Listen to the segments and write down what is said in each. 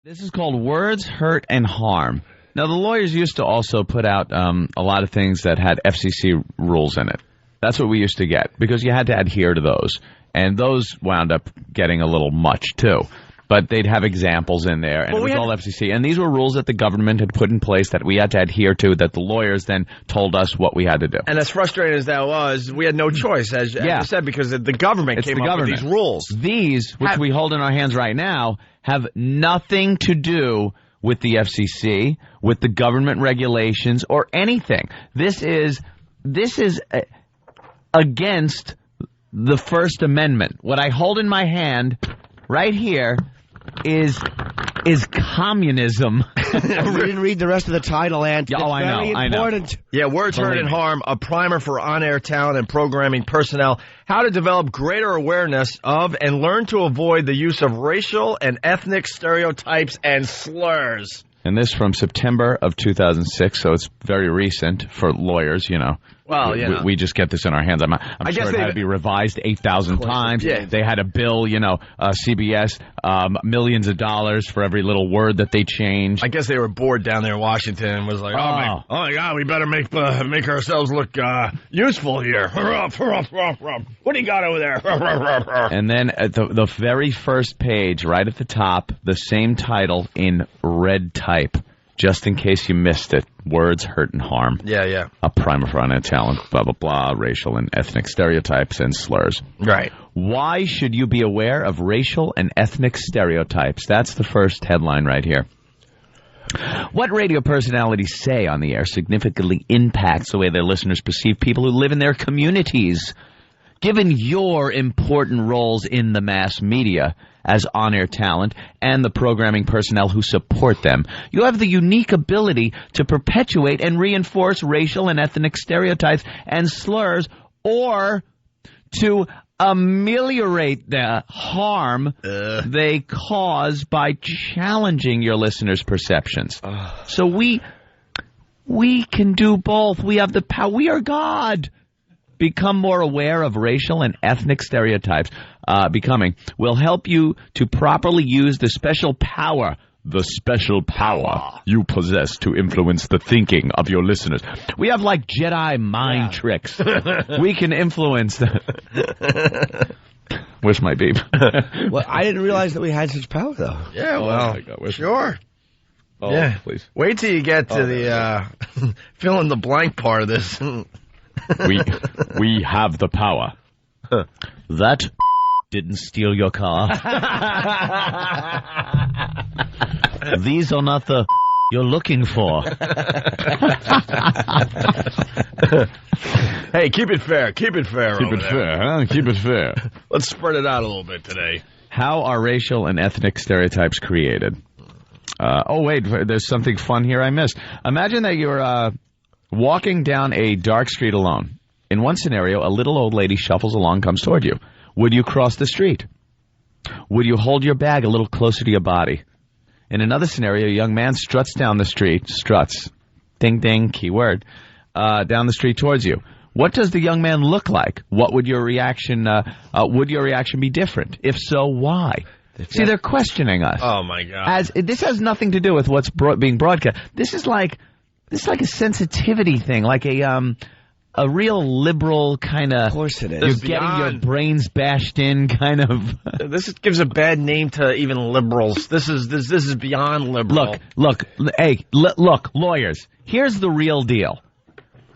This is called Words, Hurt, and Harm. Now, the lawyers used to also put out a lot of things that had FCC rules in it. That's what we used to get, because you had to adhere to those. And those wound up getting a little much, too. But they'd have examples in there, and it was all FCC. And these were rules that the government had put in place that we had to adhere to, that the lawyers then told us what we had to do. And as frustrating as that was, we had no choice, as you said, because the government came up with these rules. These, which we hold in our hands right now, have nothing to do with the FCC, with the government regulations, or anything. This is against the First Amendment. What I hold in my hand right here is communism. You didn't read the rest of the title, Ant. Oh, I know. Yeah, Words, Hurt, and Harm, a primer for on-air talent and programming personnel. How to develop greater awareness of and learn to avoid the use of racial and ethnic stereotypes and slurs. And this from September of 2006, so it's very recent for lawyers, you know. Well, we just get this in our hands. I'm sure it had to be revised 8,000 times. Yeah. They had a bill, CBS, millions of dollars for every little word that they changed. I guess they were bored down there in Washington and was like, oh my God, we better make ourselves look useful here. What do you got over there? And then at the very first page, right at the top, the same title in red type. Just in case you missed it, Words, Hurt, and Harm. Yeah. A primer for on-air talent, blah, blah, blah, racial and ethnic stereotypes and slurs. Right. Why should you be aware of racial and ethnic stereotypes? That's the first headline right here. What radio personalities say on the air significantly impacts the way their listeners perceive people who live in their communities. Given your important roles in the mass media as on-air talent and the programming personnel who support them, you have the unique ability to perpetuate and reinforce racial and ethnic stereotypes and slurs, or to ameliorate the harm they cause by challenging your listeners' perceptions. So we can do both. We have the power. We are God. Become more aware of racial and ethnic stereotypes. Becoming will help you to properly use the special power you possess to influence the thinking of your listeners. We have like Jedi mind tricks. We can influence Where's my beep? Well, I didn't realize that we had such power, though. Yeah, well, sure. Oh, yeah, please. Wait till you get to the fill in the blank part of this. We have the power. That didn't steal your car. These are not the you're looking for. Hey, keep it fair. Keep it fair. Keep it fair, huh? Keep it fair. Let's spread it out a little bit today. How are racial and ethnic stereotypes created? Wait, there's something fun here I missed. Imagine that you're walking down a dark street alone. In one scenario, a little old lady shuffles along, comes toward you. Would you cross the street? Would you hold your bag a little closer to your body? In another scenario, a young man struts down the street. Struts. Ding, ding, key word. Down the street towards you. What does the young man look like? What would your reaction, would your reaction be different? If so, why? See, they're questioning us. Oh, my God. This has nothing to do with what's being broadcast. This is like a sensitivity thing, like a real liberal kind of. Of course it is. You're getting your brains bashed in kind of. This gives a bad name to even liberals. This is beyond liberal. Look, lawyers. Here's the real deal.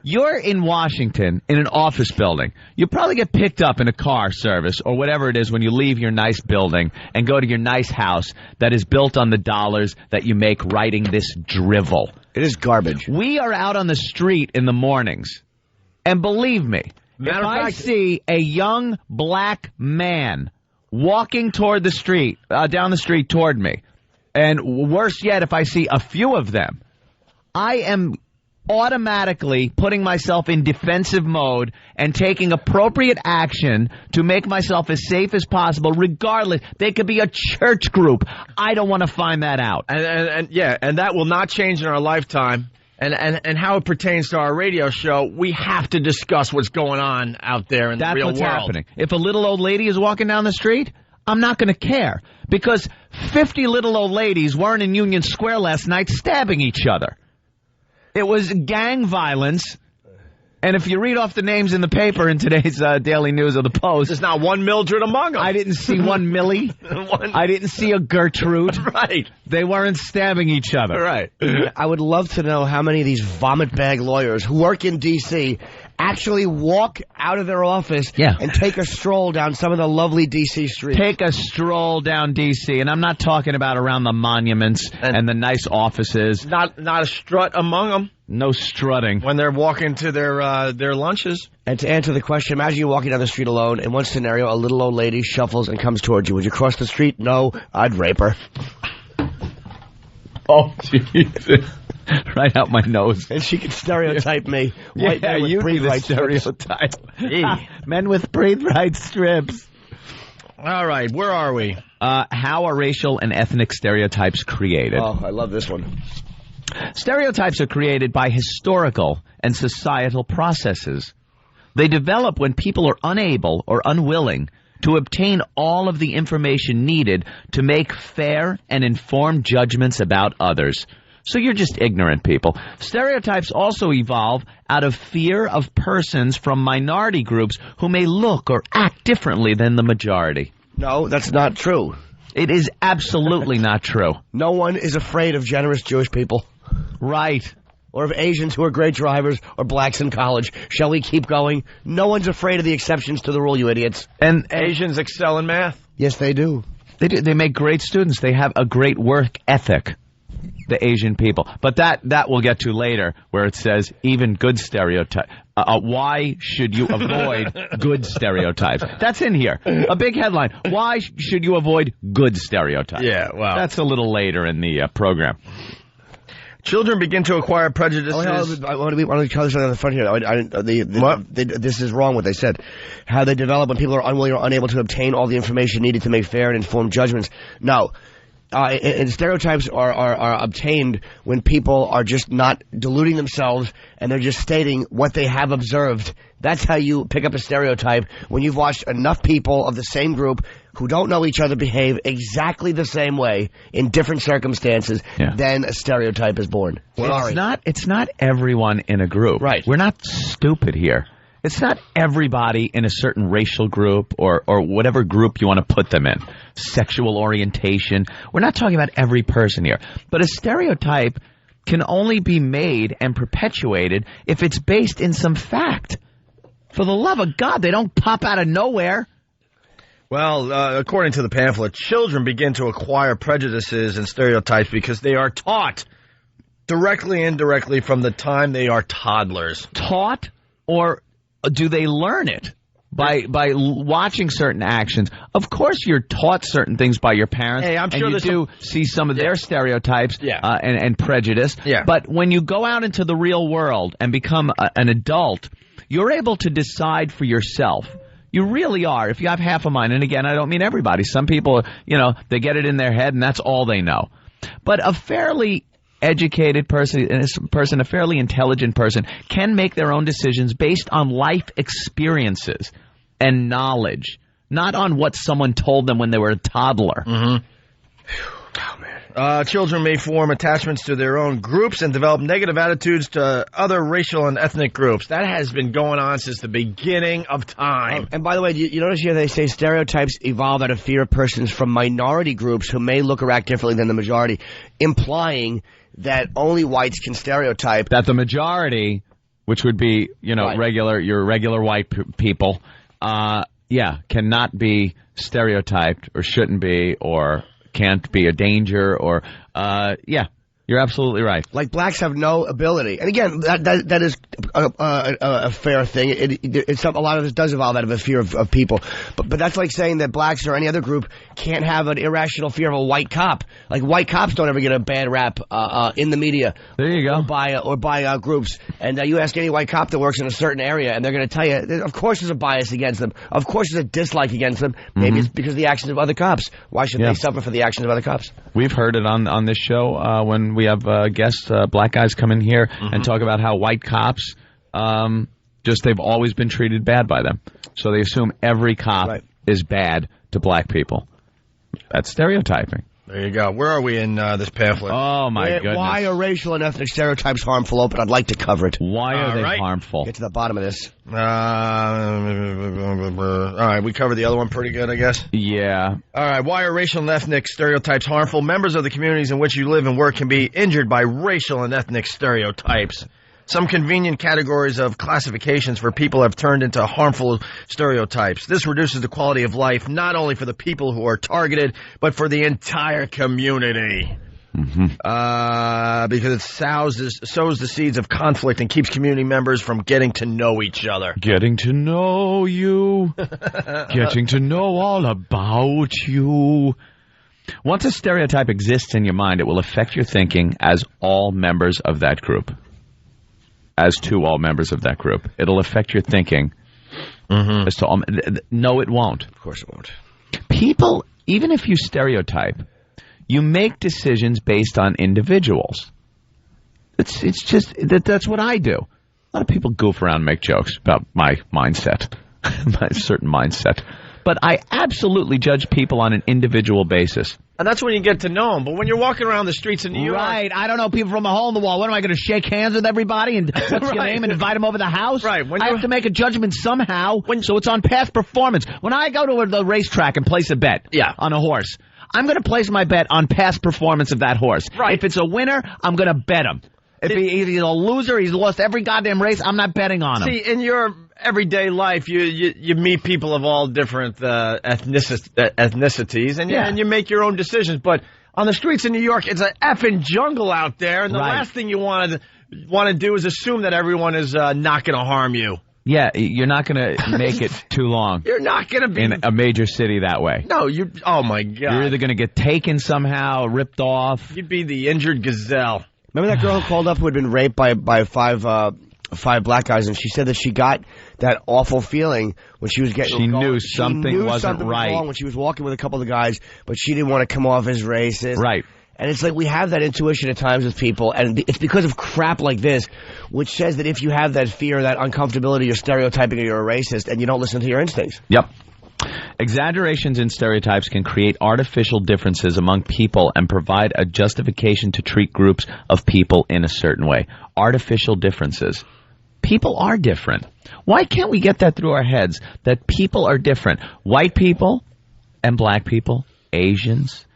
You're in Washington in an office building. You probably get picked up in a car service or whatever it is when you leave your nice building and go to your nice house that is built on the dollars that you make writing this drivel. It is garbage. We are out on the street in the mornings. And believe me, if I see a young black man walking toward the street, down the street toward me, and worse yet, if I see a few of them, I am automatically putting myself in defensive mode and taking appropriate action to make myself as safe as possible, regardless. They could be a church group. I don't want to find that out. And that will not change in our lifetime. And how it pertains to our radio show, we have to discuss what's going on out there in the real world. That's what's happening. If a little old lady is walking down the street, I'm not going to care. because 50 little old ladies weren't in Union Square last night stabbing each other. It was gang violence. And if you read off the names in the paper in today's Daily News or the Post, there's not one Mildred among them. I didn't see one Millie. I didn't see a Gertrude. Right. They weren't stabbing each other. Right. I would love to know how many of these vomit bag lawyers who work in D.C. actually walk out of their office and take a stroll down some of the lovely D.C. streets. Take a stroll down D.C., and I'm not talking about around the monuments and the nice offices. Not a strut among them. No strutting. When they're walking to their lunches. And to answer the question, imagine you're walking down the street alone. In one scenario, a little old lady shuffles and comes towards you. Would you cross the street? No, I'd rape her. Oh, Jesus. Right out my nose. And she could stereotype me. White men with you'd be the breathe-right stereotype. Men with breathe-right strips. All right, where are we? How are racial and ethnic stereotypes created? Oh, I love this one. Stereotypes are created by historical and societal processes. They develop when people are unable or unwilling to obtain all of the information needed to make fair and informed judgments about others. So you're just ignorant people. Stereotypes also evolve out of fear of persons from minority groups who may look or act differently than the majority. No, that's not true. It is absolutely not true. No one is afraid of generous Jewish people. Right. Or of Asians who are great drivers, or blacks in college. Shall we keep going? No one's afraid of the exceptions to the rule, you idiots. And Asians excel in math. Yes, they do. They do. They make great students. They have a great work ethic, the Asian people. But that we'll get to later, where it says even good stereotypes. Why should you avoid good stereotypes? That's in here. A big headline. Why should you avoid good stereotypes? Yeah, wow. That's a little later in the program. Children begin to acquire prejudices. I want to try this on the front here. This is wrong what they said. How they develop when people are unwilling or unable to obtain all the information needed to make fair and informed judgments. No. And stereotypes are obtained when people are just not deluding themselves and they're just stating what they have observed. That's how you pick up a stereotype, when you've watched enough people of the same group who don't know each other behave exactly the same way in different circumstances, then a stereotype is born. It's not everyone in a group. Right. We're not stupid here. It's not everybody in a certain racial group or whatever group you want to put them in. Sexual orientation. We're not talking about every person here. But a stereotype can only be made and perpetuated if it's based in some fact. For the love of God, they don't pop out of nowhere. Well, according to the pamphlet, children begin to acquire prejudices and stereotypes because they are taught directly and indirectly from the time they are toddlers. Taught, or do they learn it by watching certain actions? Of course you're taught certain things by your parents. Hey, I'm sure and you do see some of their stereotypes and prejudice. Yeah. But when you go out into the real world and become an adult, you're able to decide for yourself. You really are. If you have half a mind, and again, I don't mean everybody. Some people, they get it in their head and that's all they know. But a fairly educated person, a fairly intelligent person, can make their own decisions based on life experiences and knowledge, not on what someone told them when they were a toddler. Mm-hmm. Oh, man. Children may form attachments to their own groups and develop negative attitudes to other racial and ethnic groups. That has been going on since the beginning of time. And by the way, you notice here they say stereotypes evolve out of fear of persons from minority groups who may look or act differently than the majority, implying that only whites can stereotype. That the majority, which would be, your regular white people, cannot be stereotyped or shouldn't be or can't be a danger or, you're absolutely right. Like blacks have no ability. And again, that is a fair thing. A lot of this does evolve out of a fear of people. But that's like saying that blacks or any other group can't have an irrational fear of a white cop. Like white cops don't ever get a bad rap in the media. There you go. Or by groups. And you ask any white cop that works in a certain area, and they're going to tell you, of course there's a bias against them. Of course there's a dislike against them. Maybe it's because of the actions of other cops. Why should they suffer for the actions of other cops? We've heard it on this show when we have guests, black guys come in here and talk about how white cops, they've always been treated bad by them. So they assume every cop is bad to black people. That's stereotyping. There you go. Where are we in this pamphlet? Oh, my goodness. Why are racial and ethnic stereotypes harmful? Open. I'd like to cover it. Why are they harmful? Get to the bottom of this. All right, we covered the other one pretty good, I guess. Yeah. All right, why are racial and ethnic stereotypes harmful? Members of the communities in which you live and work can be injured by racial and ethnic stereotypes. Some convenient categories of classifications for people have turned into harmful stereotypes. This reduces the quality of life not only for the people who are targeted, but for the entire community. Because it sows the seeds of conflict and keeps community members from getting to know each other. Getting to know you. Getting to know all about you. Once a stereotype exists in your mind, it will affect your thinking as all members of that group. As to all members of that group. It'll affect your thinking. As to all, no, it won't. Of course it won't. People, even if you stereotype, you make decisions based on individuals. It's just, that's what I do. A lot of people goof around and make jokes about my mindset, my certain mindset. But I absolutely judge people on an individual basis. And that's when you get to know them. But when you're walking around the streets in New York... Right. I don't know people from a hole in the wall. What, am I going to shake hands with everybody and what's your name and invite them over the house? Right. I have to make a judgment somehow, so it's on past performance. When I go to the racetrack and place a bet on a horse, I'm going to place my bet on past performance of that horse. Right. If it's a winner, I'm going to bet him. If he's a loser, he's lost every goddamn race, I'm not betting on him. See, in your everyday life, you meet people of all different ethnicities, and you make your own decisions. But on the streets of New York, it's an effing jungle out there, and the last thing you want to do is assume that everyone is not going to harm you. Yeah, you're not going to make it too long. You're not going to be in a major city that way. No, oh my God. You're either going to get taken somehow, ripped off. You'd be the injured gazelle. Remember that girl who called up who had been raped by five black guys, and she said that she got that awful feeling when she was getting. She knew something wasn't right wrong when she was walking with a couple of the guys, but she didn't want to come off as racist. Right. And it's like we have that intuition at times with people, and it's because of crap like this, which says that if you have that fear, that uncomfortability, you're stereotyping or you're a racist, and you don't listen to your instincts. Yep. Exaggerations in stereotypes can create artificial differences among people and provide a justification to treat groups of people in a certain way. Artificial differences. People are different. Why can't we get that through our heads, that people are different? White people and black people, Asians,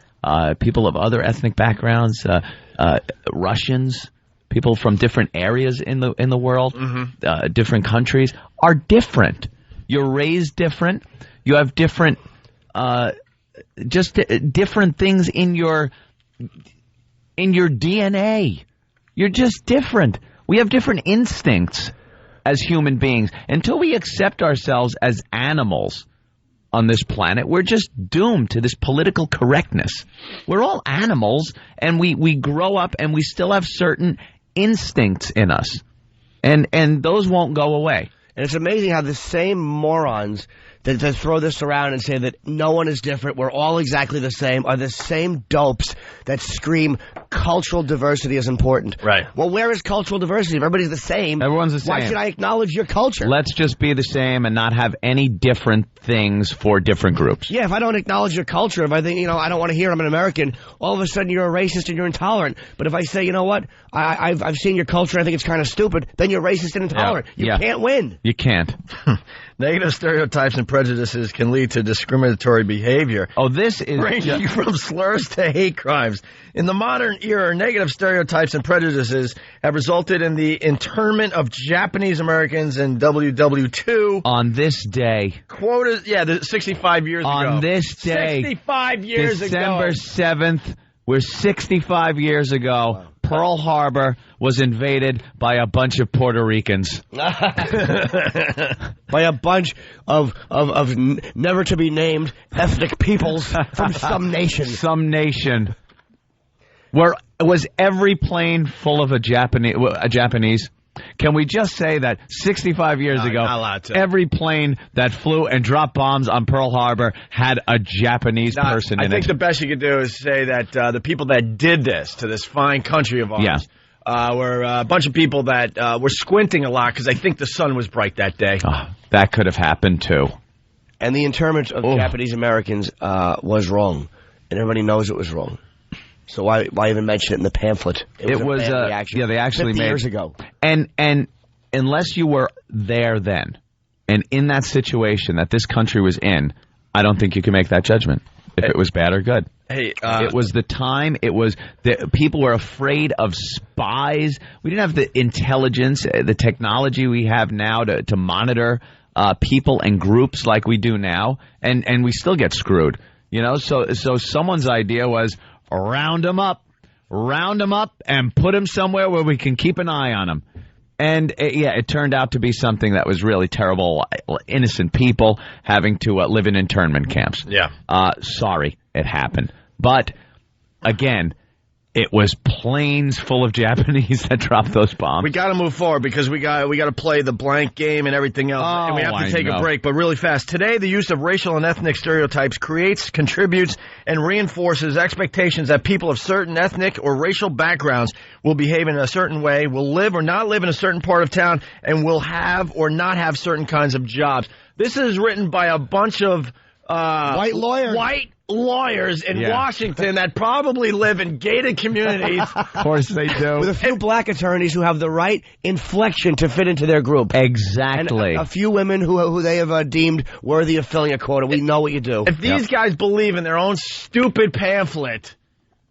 people of other ethnic backgrounds, Russians, people from different areas in the world, different countries, are different. You're raised different. You have different, different things in your DNA. You're just different. We have different instincts as human beings. Until we accept ourselves as animals on this planet, we're just doomed to this political correctness. We're all animals, and we grow up, and we still have certain instincts in us, and those won't go away. And it's amazing how the same morons that throw this around and say that no one is different, we're all exactly the same, are the same dopes that scream cultural diversity is important. Right. Well, where is cultural diversity? If everybody's the same. Everyone's the same. Why should I acknowledge your culture? Let's just be the same and not have any different things for different groups. Yeah, if I don't acknowledge your culture, if I think, I don't want to hear I'm an American, all of a sudden you're a racist and you're intolerant. But if I say, you know what, I've seen your culture, I think it's kind of stupid, then you're racist and intolerant. You can't win. You can't. Negative stereotypes and prejudices can lead to discriminatory behavior. Oh, this is ranging from slurs to hate crimes. In the modern era, negative stereotypes and prejudices have resulted in the internment of Japanese Americans in WW2. On this day. Quoted, 65 years ago. On this day. 65 years December 7th, we're 65 years ago. Pearl Harbor was invaded by a bunch of Puerto Ricans. By a bunch of never to be named ethnic peoples from some nation. Some nation. Was every plane full of a Japanese? Can we just say that 65 years ago, every plane that flew and dropped bombs on Pearl Harbor had a Japanese person in it? I think the best you could do is say that the people that did this to this fine country of ours were a bunch of people that were squinting a lot because I think the sun was bright that day. Oh, that could have happened, too. And the internment of Japanese Americans was wrong. and everybody knows it was wrong. So why even mention it in the pamphlet? It was a bad reaction. Yeah, they actually 50 made years ago. And unless you were there then, and in that situation that this country was in, I don't think you can make that judgment if it was bad or good. Hey, it was the time. It was people were afraid of spies. We didn't have the intelligence, the technology we have now to monitor people and groups like we do now, and we still get screwed. You know, so someone's idea was round them up, and put them somewhere where we can keep an eye on them. And, it turned out to be something that was really terrible. Innocent people having to live in internment camps. Yeah. Sorry, it happened. But, again, it was planes full of Japanese that dropped those bombs. We got to move forward because we got to play the blank game and everything else, and we have to take a break. But really fast, today the use of racial and ethnic stereotypes creates, contributes, and reinforces expectations that people of certain ethnic or racial backgrounds will behave in a certain way, will live or not live in a certain part of town, and will have or not have certain kinds of jobs. This is written by a bunch of white lawyers in Washington that probably live in gated communities. Of course they do. With a few black attorneys who have the right inflection to fit into their group. Exactly. And a few women who they have deemed worthy of filling a quota. We know what you do. If these guys believe in their own stupid pamphlet,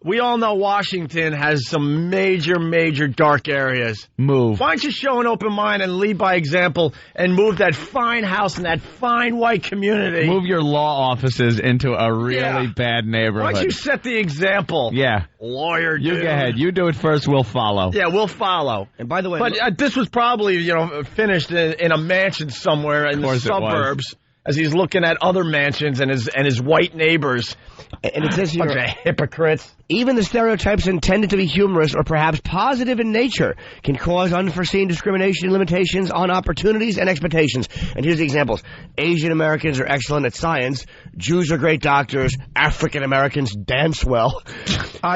we all know Washington has some major dark areas. Move. Why don't you show an open mind and lead by example and move that fine house in that fine white community? Move your law offices into a really bad neighborhood. Why don't you set the example? Yeah. Lawyer, You go ahead. You do it first. We'll follow. Yeah, we'll follow. And by the way... But this was probably, finished in a mansion somewhere in the suburbs. As he's looking at other mansions and his white neighbors. And it says here, bunch of hypocrites. Even the stereotypes intended to be humorous or perhaps positive in nature can cause unforeseen discrimination and limitations on opportunities and expectations. And here's the examples. Asian Americans are excellent at science. Jews are great doctors. African Americans dance well.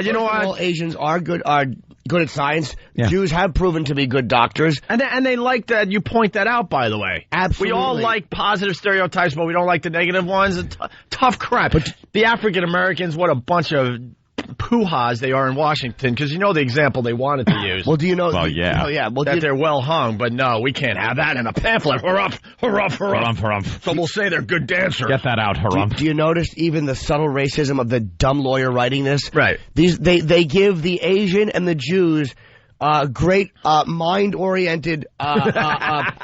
You know what? All Asians are good at science. Yeah. Jews have proven to be good doctors. And they like that you point that out, by the way. Absolutely. We all like positive stereotypes, but we don't like the negative ones. Tough crap. But the African Americans, what a bunch of hoo-has they are in Washington, because you know the example they wanted to use. Well, do you know... Well, yeah. Oh, yeah. Well, that they're well hung, but no, we can't have that in a pamphlet. Harumph, harumph, harumph. Harumph. So we'll say they're good dancers. Get that out, harumph. Do you notice even the subtle racism of the dumb lawyer writing this? Right. They give the Asian and the Jews great mind-oriented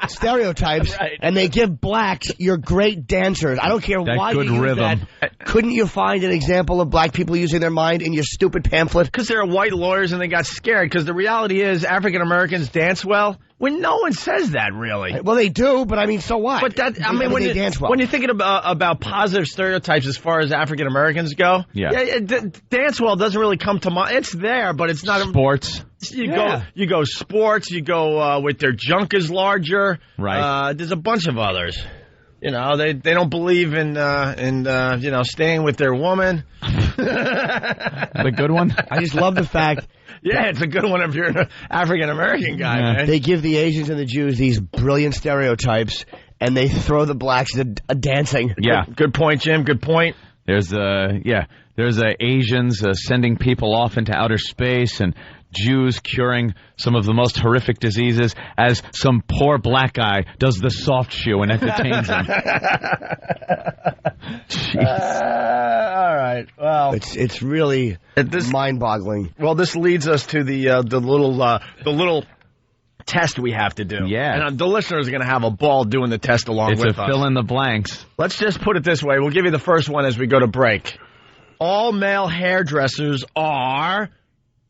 stereotypes, right. And they give blacks you're great dancers. I don't care why you use rhythm. that. Couldn't you find an example of black people using their mind in your stupid pamphlet? Because they're white lawyers and they got scared. Because the reality is African Americans dance well. When no one says that, really. Well, they do, but I mean, so what? But when you're thinking about positive stereotypes as far as African Americans go, dance well doesn't really come to mind. It's there, but it's not sports. You go sports. You go with their junk is larger. Right. There's a bunch of others. They don't believe in staying with their woman. The good one. I just love the fact. Yeah, it's a good one if you're an African-American guy, man. They give the Asians and the Jews these brilliant stereotypes, and they throw the blacks dancing. Yeah. Good point, Jim. Good point. There's Asians sending people off into outer space, and Jews curing some of the most horrific diseases as some poor black guy does the soft shoe and entertains them. All right. Well, it's really mind-boggling. Well, this leads us to the little test we have to do. Yeah. And the listeners are going to have a ball doing the test along with us. It's a fill in the blanks. Let's just put it this way. We'll give you the first one as we go to break. All male hairdressers are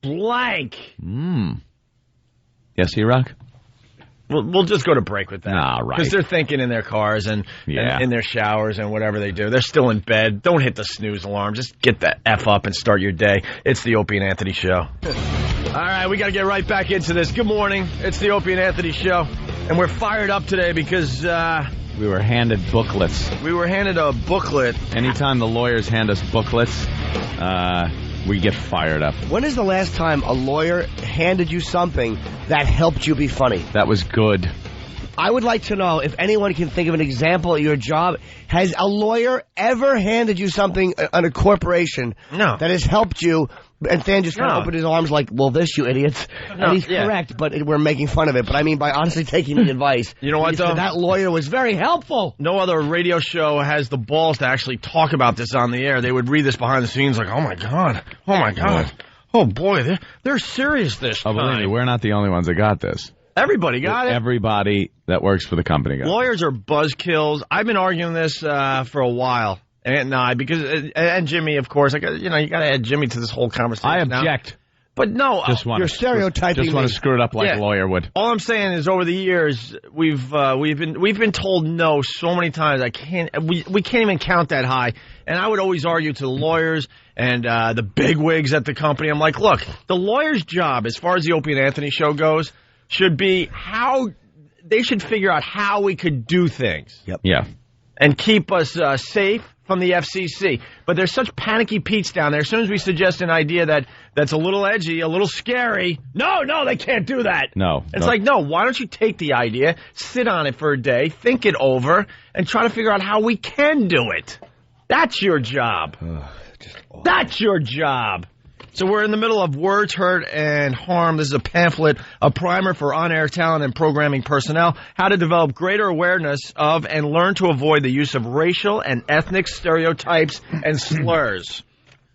blank. Yes, E-Rock? We'll just go to break with that. All right. Because they're thinking in their cars and in their showers and whatever they do. They're still in bed. Don't hit the snooze alarm. Just get the F up and start your day. It's the Opie and Anthony Show. All right, we got to get right back into this. Good morning. It's the Opie and Anthony Show. And we're fired up today because... we were handed booklets. We were handed a booklet. Anytime the lawyers hand us booklets, we get fired up. When is the last time a lawyer handed you something that helped you be funny? That was good. I would like to know if anyone can think of an example at your job. Has a lawyer ever handed you something on a corporation that has helped you? And Than just kind of opened his arms like, well, this, you idiots. And he's correct, but we're making fun of it. But I mean, by honestly taking the advice. You know what, though? That lawyer was very helpful. No other radio show has the balls to actually talk about this on the air. They would read this behind the scenes like, oh, my God. Oh, my God. Oh, boy, they're serious this time. Believe me, we're not the only ones that got this. Everybody got it. Everybody that works for the company got it. Lawyers are buzzkills. I've been arguing this for a while. And Jimmy, of course, you got to add Jimmy to this whole conversation. I object. Now. But no, you're stereotyping. Just want to screw it up like a lawyer would. All I'm saying is, over the years, we've been told no so many times. We can't even count that high. And I would always argue to the lawyers and the bigwigs at the company. I'm like, look, the lawyer's job, as far as the Opie and Anthony show goes, should be how they should figure out how we could do things. Yep. Yeah. And keep us safe from the FCC. But there's such panicky Pete's down there. As soon as we suggest an idea that's a little edgy, a little scary, no, they can't do that. No. It's like, no, why don't you take the idea, sit on it for a day, think it over, and try to figure out how we can do it. That's your job. That's your job. So we're in the middle of Words, Hurt, and Harm. This is a pamphlet, a primer for on-air talent and programming personnel, how to develop greater awareness of and learn to avoid the use of racial and ethnic stereotypes and slurs.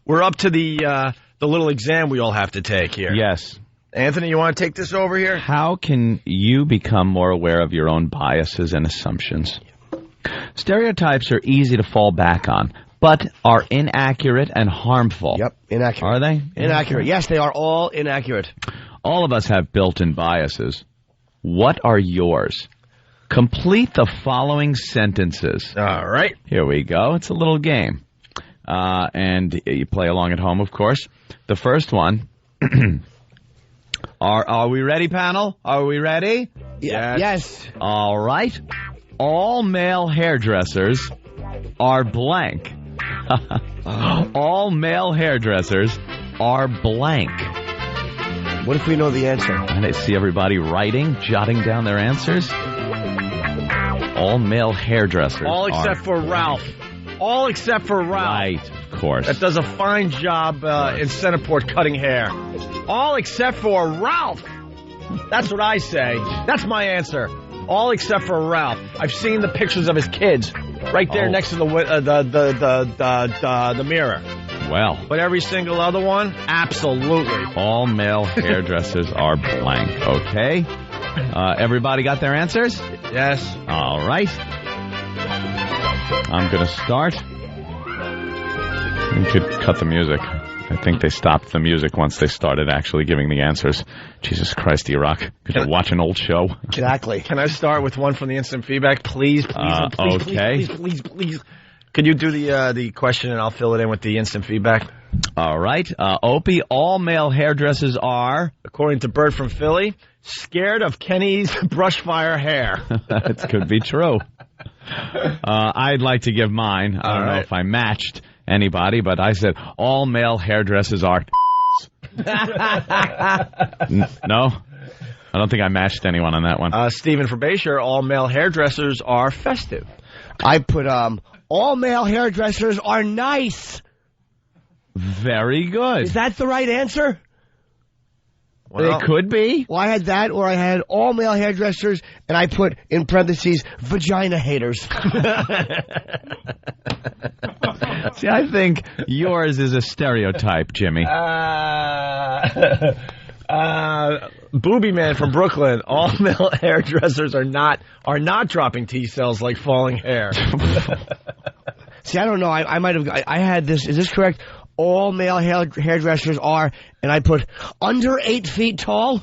We're up to the little exam we all have to take here. Yes. Anthony, you want to take this over here? How can you become more aware of your own biases and assumptions? Stereotypes are easy to fall back on, but are inaccurate and harmful. Yep, inaccurate. Are they? Inaccurate. Yes, they are all inaccurate. All of us have built-in biases. What are yours? Complete the following sentences. All right. Here we go. It's a little game. And you play along at home, of course. The first one. Are we ready, panel? Are we ready? Yes. All right. All male hairdressers are blank. All male hairdressers are blank. What if we know the answer? And I see everybody writing, jotting down their answers. All male hairdressers. All except for Ralph. All except for Ralph. Right, of course. That does a fine job in Centerport cutting hair. All except for Ralph. That's what I say. That's my answer. All except for Ralph. I've seen the pictures of his kids right there next to the mirror. Well. But every single other one, absolutely. All male hairdressers are blank. Okay. Everybody got their answers? Yes. All right. I'm going to start. You could cut the music. I think they stopped the music once they started actually giving the answers. Jesus Christ, E-Rock. Could you watch an old show? Exactly. Can I start with one from the instant feedback? Please. Okay. Please. Could you do the question and I'll fill it in with the instant feedback? All right. Opie, all male hairdressers are, according to Bert from Philly, scared of Kenny's brush fire hair. That could be true. I'd like to give mine. I don't know if I matched anybody, but I said all male hairdressers are. No? I don't think I matched anyone on that one. Stephen from Bayshore, all male hairdressers are festive. I put all male hairdressers are nice. Very good. Is that the right answer? Well, it could be. Well, I had that, or I had all male hairdressers, and I put in parentheses vagina haters. See, I think yours is a stereotype, Jimmy. Booby Man from Brooklyn. All male hairdressers are not dropping T cells like falling hair. See, I don't know. I might have. I had this. Is this correct? All male hairdressers are, and I put under 8 feet tall.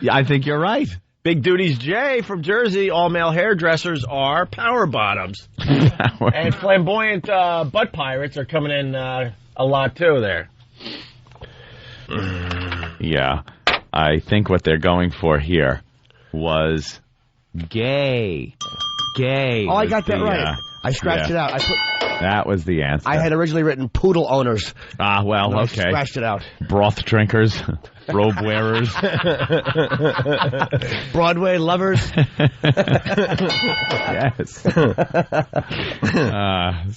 Yeah, I think you're right. Big Duties Jay from Jersey. All male hairdressers are power bottoms. And flamboyant butt pirates are coming in a lot too there. Yeah, I think what they're going for here was gay. Gay. Oh, I got that right. I scratched it out. That was the answer. I had originally written poodle owners. Ah, well, I okay. scratched it out. Broth drinkers, robe wearers. Broadway lovers. Yes.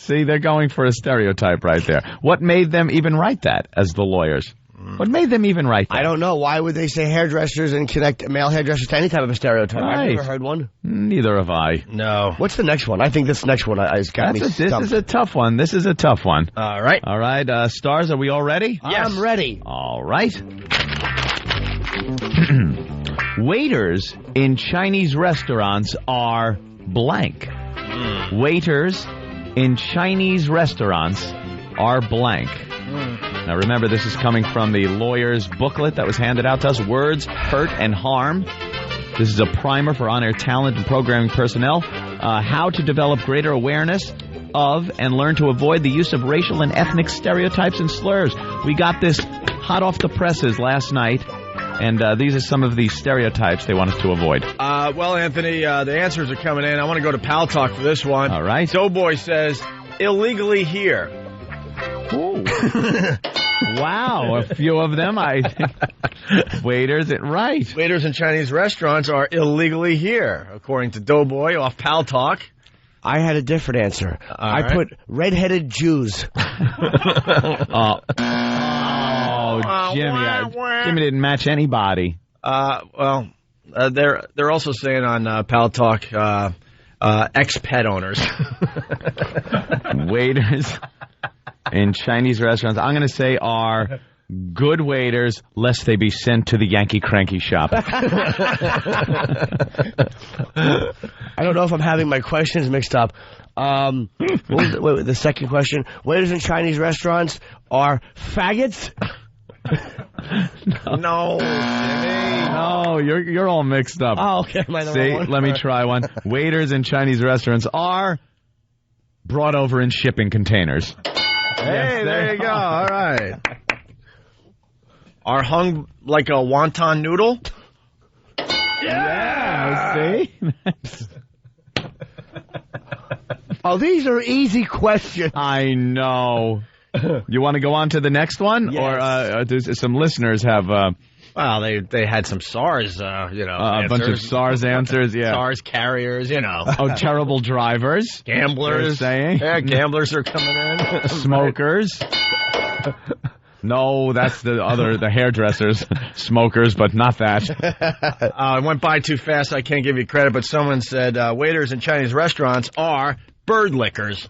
See, they're going for a stereotype right there. What made them even write that as the lawyers? What made them even write that? I don't know. Why would they say hairdressers and connect male hairdressers to any type of a stereotype? Right. I've never heard one. Neither have I. No. What's the next one? I think this next one has got me This stumped. is a tough one. This is a tough one. All right. All right, Stars, are we all ready? Yes. I'm ready. All right. Waiters in Chinese restaurants are blank. Waiters in Chinese restaurants are blank. Now remember, this is coming from the lawyer's booklet that was handed out to us, Words, Hurt, and Harm. This is a primer for on-air talent and programming personnel. How to develop greater awareness of and learn to avoid the use of racial and ethnic stereotypes and slurs. We got this hot off the presses last night, and these are some of the stereotypes they want us to avoid. Well, Anthony, the answers are coming in. I want to go to Pal Talk for this one. All right. Doughboy says, illegally here. Ooh. Wow, a few of them. Waiters, right. Waiters in Chinese restaurants are illegally here, according to Doughboy off Pal Talk. I had a different answer. I right. put redheaded Jews. Jimmy. Jimmy didn't match anybody. They're also saying on Pal Talk, ex-pet owners. Waiters in Chinese restaurants, I'm going to say, are good waiters, lest they be sent to the Yankee Cranky shop. I don't know if I'm having my questions mixed up. What was the second question? Waiters in Chinese restaurants are faggots? No, Jimmy. No, you're all mixed up. Oh, okay. Am I the See, wrong one? let me try one. Waiters in Chinese restaurants are brought over in shipping containers. Hey, there you go. All right. Are hung like a wonton noodle? Yeah, see? Oh, these are easy questions. I know. You want to go on to the next one? Yes. Or there's some listeners have Well, they had some SARS, a bunch of SARS answers. Yeah. SARS carriers, Oh, terrible drivers. Gamblers. They're saying. Yeah, gamblers are coming in. Smokers. No, that's the hairdressers. Smokers, but not that. It went by too fast, so I can't give you credit, but someone said waiters in Chinese restaurants are bird lickers.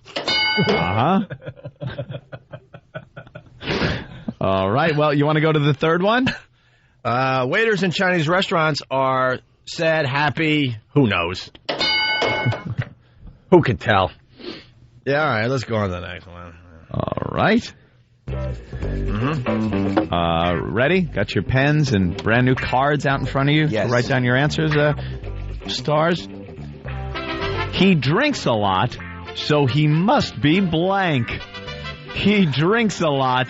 Uh-huh. All right, well, you want to go to the third one? Waiters in Chinese restaurants are sad, happy, who knows? Who could tell? Yeah, all right, let's go on to the next one. All right. Ready? Got your pens and brand new cards out in front of you? Yes. To write down your answers, Stars. He drinks a lot, so he must be blank. He drinks a lot,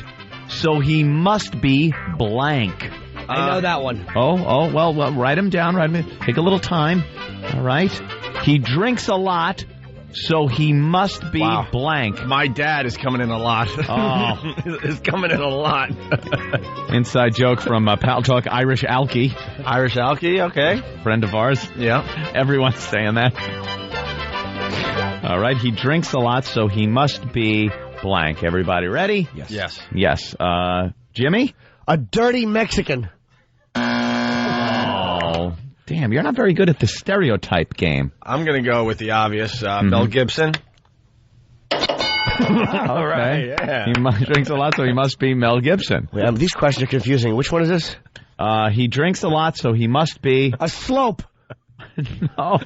so he must be blank. I know that one. Well, write them down. Take a little time. All right. He drinks a lot, so he must be blank. My dad is coming in a lot. Oh. Is coming in a lot. Inside joke from Pal Talk, Irish Alky. Irish Alky, okay. Friend of ours. Yeah. Everyone's saying that. All right. He drinks a lot, so he must be blank. Everybody ready? Yes. Yes. Jimmy? A dirty Mexican. Oh, damn. You're not very good at the stereotype game. I'm going to go with the obvious, Mel Gibson. All right. Yeah. He drinks a lot, so he must be Mel Gibson. These questions are confusing. Which one is this? He drinks a lot, so he must be... A slope. No.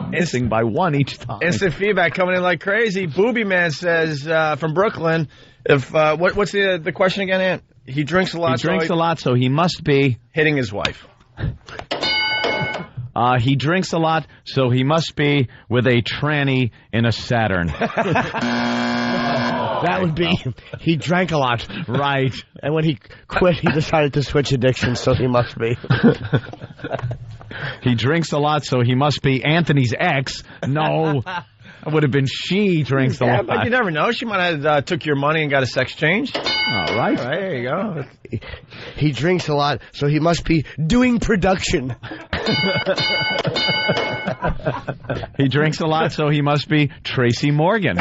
Missing by one each time. Instant feedback coming in like crazy. Booby Man says from Brooklyn, if what's the question again, Ant? He drinks a lot. He drinks a lot, so he must be hitting his wife. He drinks a lot, so he must be with a tranny in a Saturn. That would be, he drank a lot. Right. And when he quit, he decided to switch addictions, so he must be. He drinks a lot, so he must be Anthony's ex. No. It would have been she drinks a lot. But you never know. She might have took your money and got a sex change. All right. There you go. He drinks a lot, so he must be doing production. He drinks a lot, so he must be Tracy Morgan.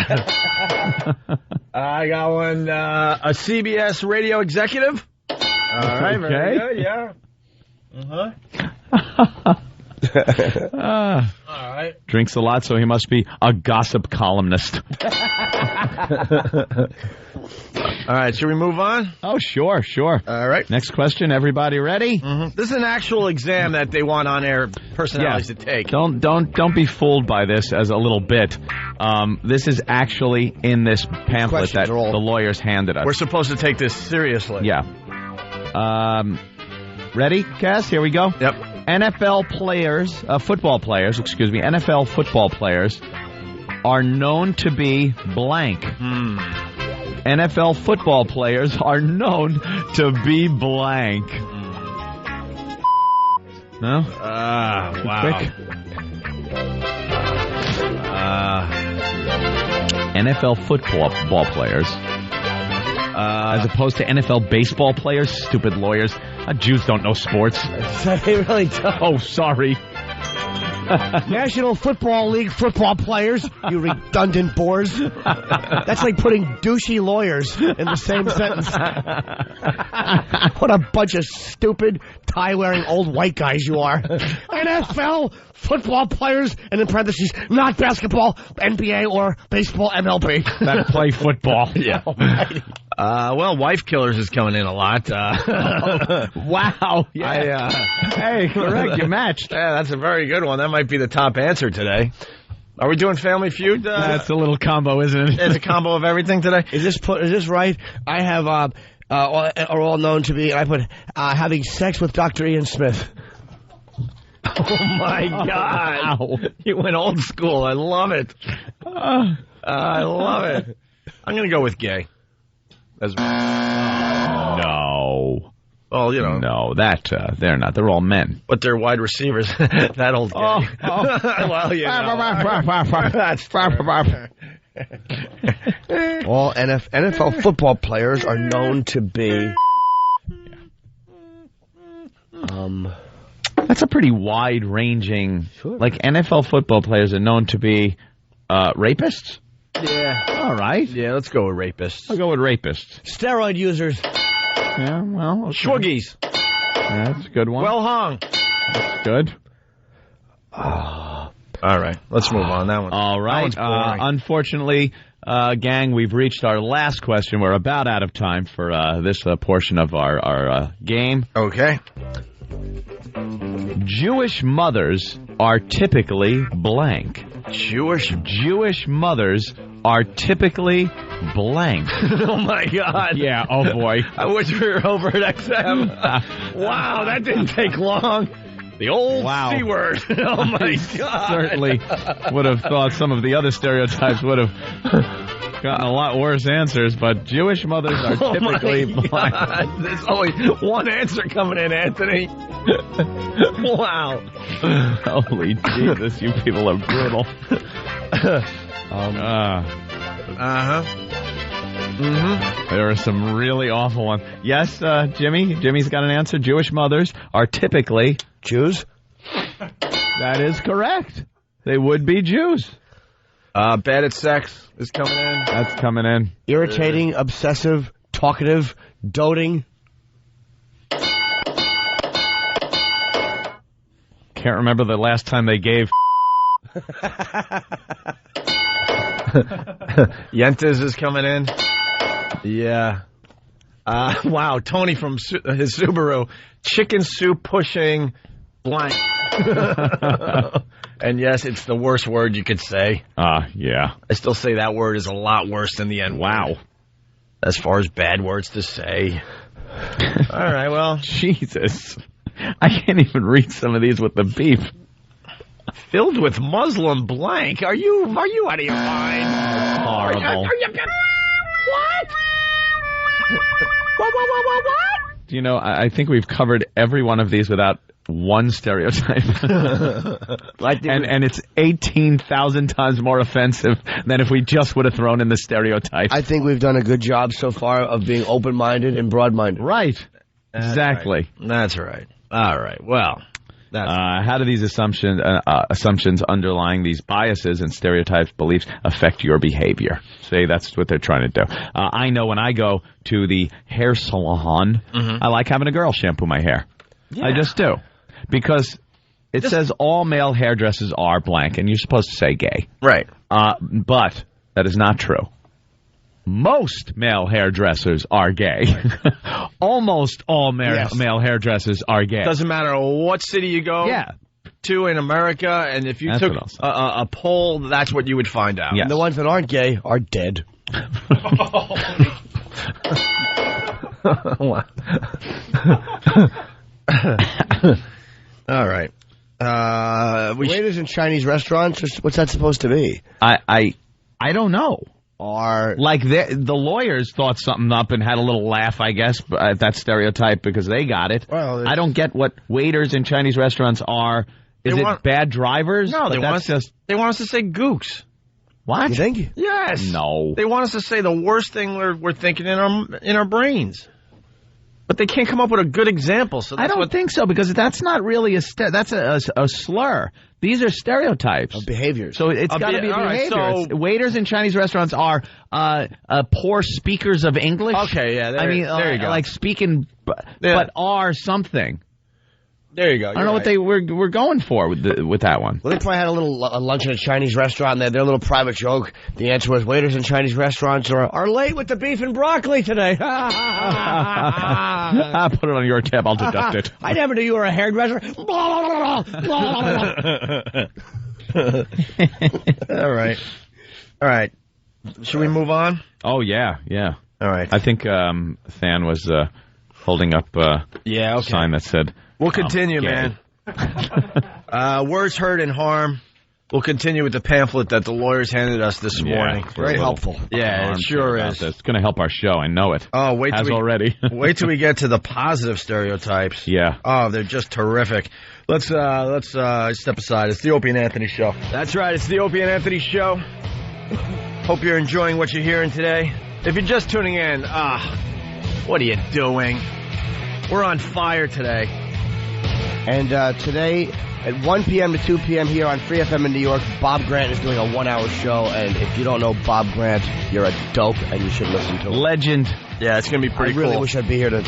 I got one. A CBS radio executive. All right. Very good. Yeah. All right. Drinks a lot, so he must be a gossip columnist. All right, should we move on? Oh, sure. All right. Next question. Everybody ready? Mm-hmm. This is an actual exam that they want on-air personalities to take. Don't be fooled by this as a little bit. This is actually in this pamphlet that the lawyers handed us. We're supposed to take this seriously. Yeah. Ready, Cass? Here we go. Yep. NFL football players are known to be blank. NFL football players are known to be blank. No? Wow. Quick. NFL football players. As opposed to NFL baseball players, stupid lawyers. Jews don't know sports. They really don't. Oh, sorry. National Football League football players, you redundant bores. That's like putting douchey lawyers in the same sentence. What a bunch of stupid, tie-wearing old white guys you are. NFL football players, and in parentheses, not basketball, NBA, or baseball, MLB. That play football. Yeah. Well, wife killers is coming in a lot. Wow. Yeah. Hey, correct. You matched. Yeah, that's a very good one. That might be the top answer today. Are we doing Family Feud? That's a little combo, isn't it? It's a combo of everything today. Is this right? I have are all known to be. I put having sex with Dr. Ian Smith. Oh my God! Wow. You went old school. I love it. I love it. I'm gonna go with gay. That's No. Well, you know. No, they're not. They're all men. But they're wide receivers. That old gay. Well, you know. All NFL football players are known to be. That's a pretty wide-ranging. Sure. Like NFL football players are known to be rapists. Yeah. All right. Yeah, let's go with rapists. I'll go with rapists. Steroid users. Yeah, well, okay. Schwoogies. Yeah, that's a good one. Well hung. That's good. All right, let's move on. That one. All right. That one's boring. Unfortunately, gang, we've reached our last question. We're about out of time for this portion of our game. Okay. Jewish mothers are typically blank. Jewish mothers are typically blank. Oh, my God. Yeah, oh, boy. I wish we were over at XM. Wow, that didn't take long. The old C word. Oh, my God. Certainly would have thought some of the other stereotypes would have gotten a lot worse answers, but Jewish mothers are typically blank. There's only one answer coming in, Anthony. Wow. Holy Jesus, you people are brutal. There are some really awful ones. Yes, Jimmy? Jimmy's got an answer. Jewish mothers are typically Jews? That is correct. They would be Jews. Bad at sex is coming in. That's coming in. Irritating, obsessive, talkative, doting. Can't remember the last time they gave. Yentes is coming in. Yeah. Wow, Tony from his Subaru. Chicken soup pushing blank. And yes, it's the worst word you could say. Yeah. I still say that word is a lot worse than the N-word. Wow. As far as bad words to say. All right, well. Jesus. I can't even read some of these with the beep. Filled with Muslim blank. Are you out of your mind? Horrible. You know, I think we've covered every one of these without one stereotype. and it's 18,000 times more offensive than if we just would have thrown in the stereotype. I think we've done a good job so far of being open-minded and broad-minded. Right. Exactly. Right. That's right. All right. Well, how do these assumptions underlying these biases and stereotypes, beliefs affect your behavior? Say that's what they're trying to do. I know when I go to the hair salon, I like having a girl shampoo my hair. Yeah. I just do. Because it says all male hairdressers are blank, and you're supposed to say gay. Right. But that is not true. Most male hairdressers are gay. Almost all male hairdressers are gay. Doesn't matter what city you go to in America, and if you took a poll, that's what you would find out. Yes. And the ones that aren't gay are dead. All right. Waiters in Chinese restaurants, what's that supposed to be? I don't know. Or like the lawyers thought something up and had a little laugh, I guess, at that stereotype because they got it. Well, I don't get what waiters in Chinese restaurants are. Is it bad drivers? No, they want us to say gooks. What? You think? Yes. No. They want us to say the worst thing we're thinking in our brains. But they can't come up with a good example. So that's I don't think so, because that's not really that's a slur. These are stereotypes of behaviors. So it's got to be behavior. Right, so waiters in Chinese restaurants are poor speakers of English. Okay, yeah. There you go. Like speaking, but are something. There you go. I don't know what they were going for with that one. Well, they probably had a little lunch at a Chinese restaurant, and their little private joke. The answer was, waiters in Chinese restaurants are late with the beef and broccoli today. Put it on your tab. I'll deduct it. I never knew you were a hairdresser. All right. Should we move on? Oh, yeah. All right. I think Than was holding up a sign that said... We'll continue, man. Words hurt and harm. We'll continue with the pamphlet that the lawyers handed us this morning. Very helpful. Yeah, it sure is. It's going to help our show. I know it. Oh, wait till we get to the positive stereotypes. Yeah. Oh, they're just terrific. Let's step aside. It's the Opie and Anthony Show. That's right. It's the Opie and Anthony Show. Hope you're enjoying what you're hearing today. If you're just tuning in, what are you doing? We're on fire today. And today, at 1 p.m. to 2 p.m. here on Free FM in New York, Bob Grant is doing a 1-hour show. And if you don't know Bob Grant, you're a dope, and you should listen to him. Legend. Yeah, it's going to be pretty cool. I really wish I'd be here to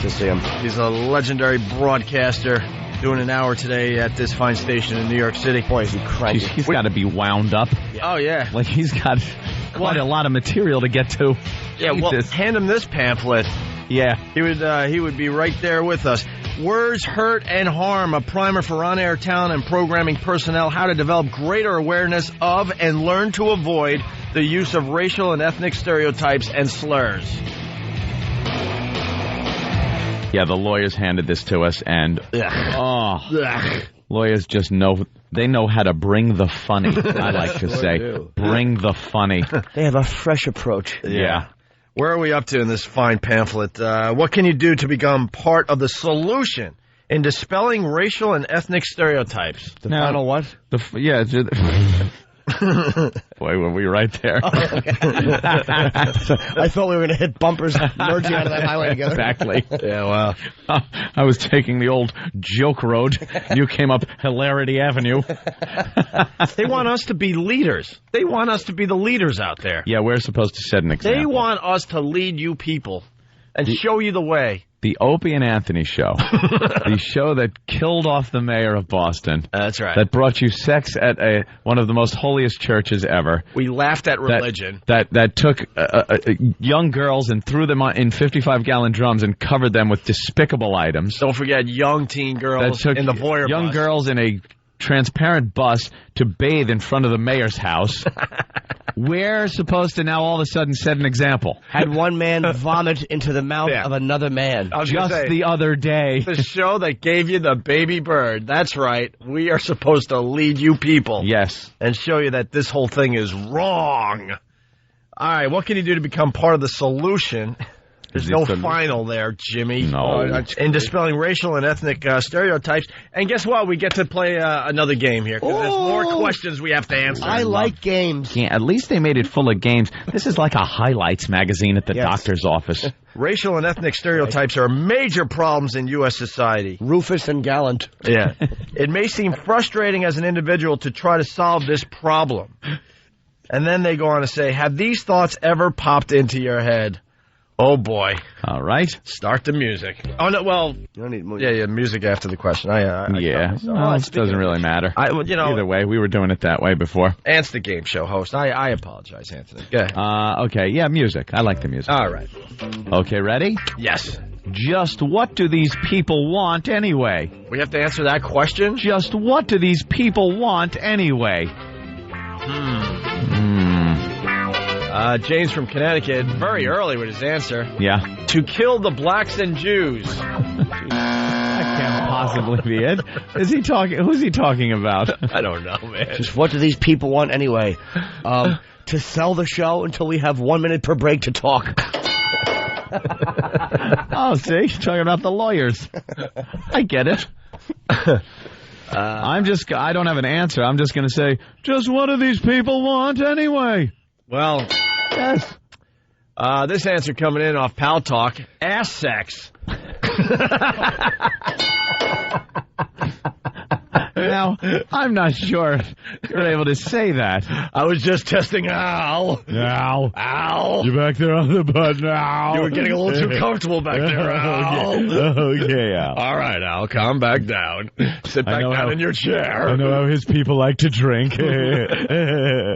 see him. He's a legendary broadcaster doing an hour today at this fine station in New York City. Boy, is he cranky. He's got to be wound up. Yeah. Oh, yeah. Like, he's got quite a lot of material to get to. Yeah, well, hand him this pamphlet. Yeah. He would be right there with us. Words Hurt and Harm, a primer for on-air talent and programming personnel, how to develop greater awareness of and learn to avoid the use of racial and ethnic stereotypes and slurs. Yeah, the lawyers handed this to us, and lawyers just know how to bring the funny, I like to say. Bring the funny. They have a fresh approach. Yeah. Where are we up to in this fine pamphlet? What can you do to become part of the solution in dispelling racial and ethnic stereotypes? The final what? Boy, were we right there. Oh, okay. I thought we were going to hit bumpers merging out of that highway together. Exactly. Yeah, well. I was taking the old joke road. You came up Hilarity Avenue. They want us to be leaders. They want us to be the leaders out there. Yeah, we're supposed to set an example. They want us to lead you people and show you the way. The Opie and Anthony Show. The show that killed off the mayor of Boston. That's right. That brought you sex at one of the most holiest churches ever. We laughed at religion. That took young girls and threw them in 55-gallon drums and covered them with despicable items. Don't forget young teen girls in the voyeur young bus. Girls in a transparent bus to bathe in front of the mayor's house. We're supposed to now all of a sudden set an example. Had one man vomit into the mouth of another man. Just the other day. The show that gave you the baby bird. That's right. We are supposed to lead you people. Yes. And show you that this whole thing is wrong. All right, what can you do to become part of the solution? There's no final there, Jimmy. No. In dispelling racial and ethnic stereotypes. And guess what? We get to play another game here. 'Cause there's more questions we have to answer. I like games. Yeah, at least they made it full of games. This is like a highlights magazine at the doctor's office. Racial and ethnic stereotypes are major problems in U.S. society. Rufus and Gallant. Yeah. It may seem frustrating as an individual to try to solve this problem. And then they go on to say, have these thoughts ever popped into your head? Oh, boy. All right. Start the music. Oh, no, well, You don't need more. yeah, music after the question. Yeah. Well, it doesn't really matter. Either way, we were doing it that way before. Ant's the game show host. I apologize, Anthony. Go ahead. Okay. Yeah, music. I like the music. All right. Okay, ready? Yes. Just what do these people want anyway? We have to answer that question? Just what do these people want anyway? James from Connecticut, very early with his answer. Yeah. To kill the blacks and Jews. That can't possibly be it. Is he talking? Who's he talking about? I don't know, man. Just what do these people want anyway? To sell the show until we have 1 minute per break to talk. Oh, see? He's talking about the lawyers. I get it. I don't have an answer. I'm just going to say, just what do these people want anyway? Well, yes. This answer coming in off Pal Talk, ass sex. Now, I'm not sure if you're able to say that. I was just testing Al. Al. Al. You back there on the button, Al. You were getting a little too comfortable back there, Al. Okay, Al. All right, Al, calm back down. Sit back down in your chair. I know how his people like to drink. I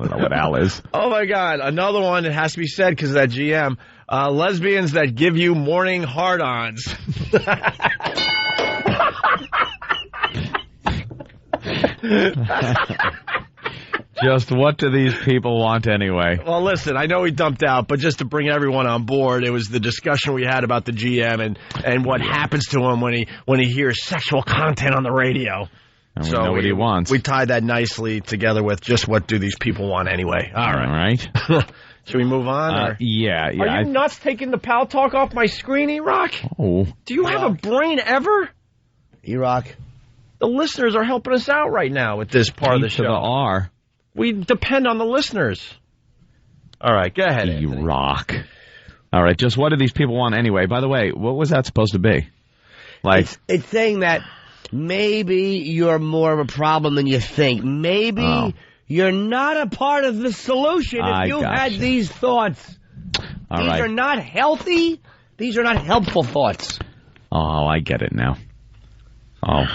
don't know what Al is. Oh, my God. Another one that has to be said because of that GM. Lesbians that give you morning hard-ons. Just what do these people want anyway? Well, listen, I know he dumped out, but just to bring everyone on board, it was the discussion we had about the GM and what happens to him when he hears sexual content on the radio. And we know what he wants. We tied that nicely together with just what do these people want anyway. All right. Should we move on? Yeah. Are you nuts taking the Pal Talk off my screen, E-Rock? Oh. Do you have a brain ever? E-Rock. The listeners are helping us out right now with this part of the show. To the R. We depend on the listeners. All right, go ahead, Anthony. E-Rock. All right, just what do these people want anyway? By the way, what was that supposed to be? Like, it's saying that maybe you're more of a problem than you think. Maybe you're not a part of the solution if you had these thoughts. These are not healthy. These are not helpful thoughts. Oh, I get it now. Oh.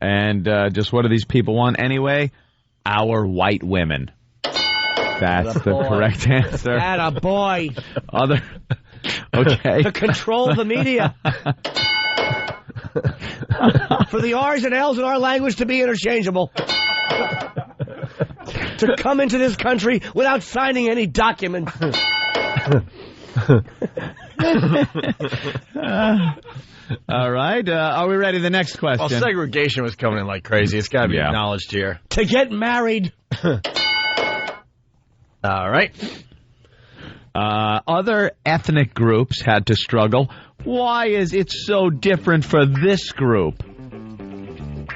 And just what do these people want anyway? Our white women. That's the correct answer. Attaboy. Okay. To control the media. For the R's and L's in our language to be interchangeable. To come into this country without signing any documents. All right. Are we ready? The next question. Well, segregation was coming in like crazy. It's got to be acknowledged here. To get married. All right. Other ethnic groups had to struggle. Why is it so different for this group?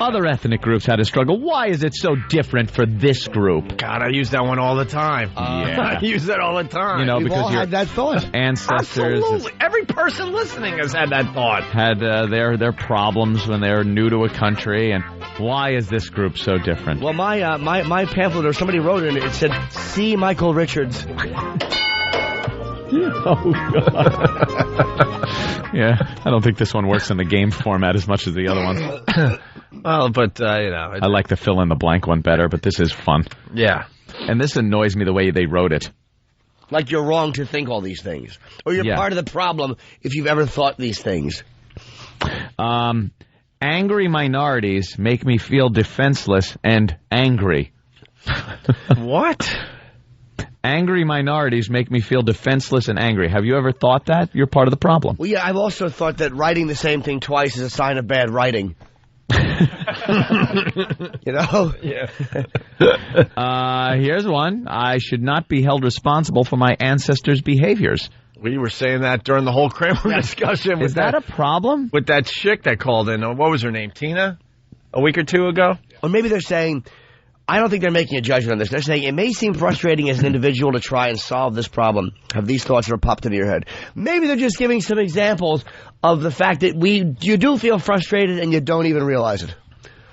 Other ethnic groups had to struggle. Why is it so different for this group? God, I use that one all the time. Yeah. I use that all the time. You know, We've because all had that thought. Ancestors. Absolutely. Every person listening has had that thought. Had their problems when they were new to a country, and why is this group so different? Well, my pamphlet, or somebody wrote it, and it said, "See Michael Richards." Oh, God. Yeah, I don't think this one works in the game format as much as the other ones. Well, but, you know. I like the fill-in-the-blank one better, but this is fun. Yeah. And this annoys me the way they wrote it. Like you're wrong to think all these things. Or you're part of the problem if you've ever thought these things. Angry minorities make me feel defenseless and angry. What? Angry minorities make me feel defenseless and angry. Have you ever thought that? You're part of the problem. Well, yeah, I've also thought that writing the same thing twice is a sign of bad writing. You know? Yeah. Here's one. I should not be held responsible for my ancestors' behaviors. We were saying that during the whole Kramer discussion. Is that a problem? With that chick that called in? What was her name? Tina? A week or two ago? Or maybe they're saying, I don't think they're making a judgment on this. They're saying it may seem frustrating as an individual to try and solve this problem. Have these thoughts ever popped into your head? Maybe they're just giving some examples of the fact that you do feel frustrated and you don't even realize it.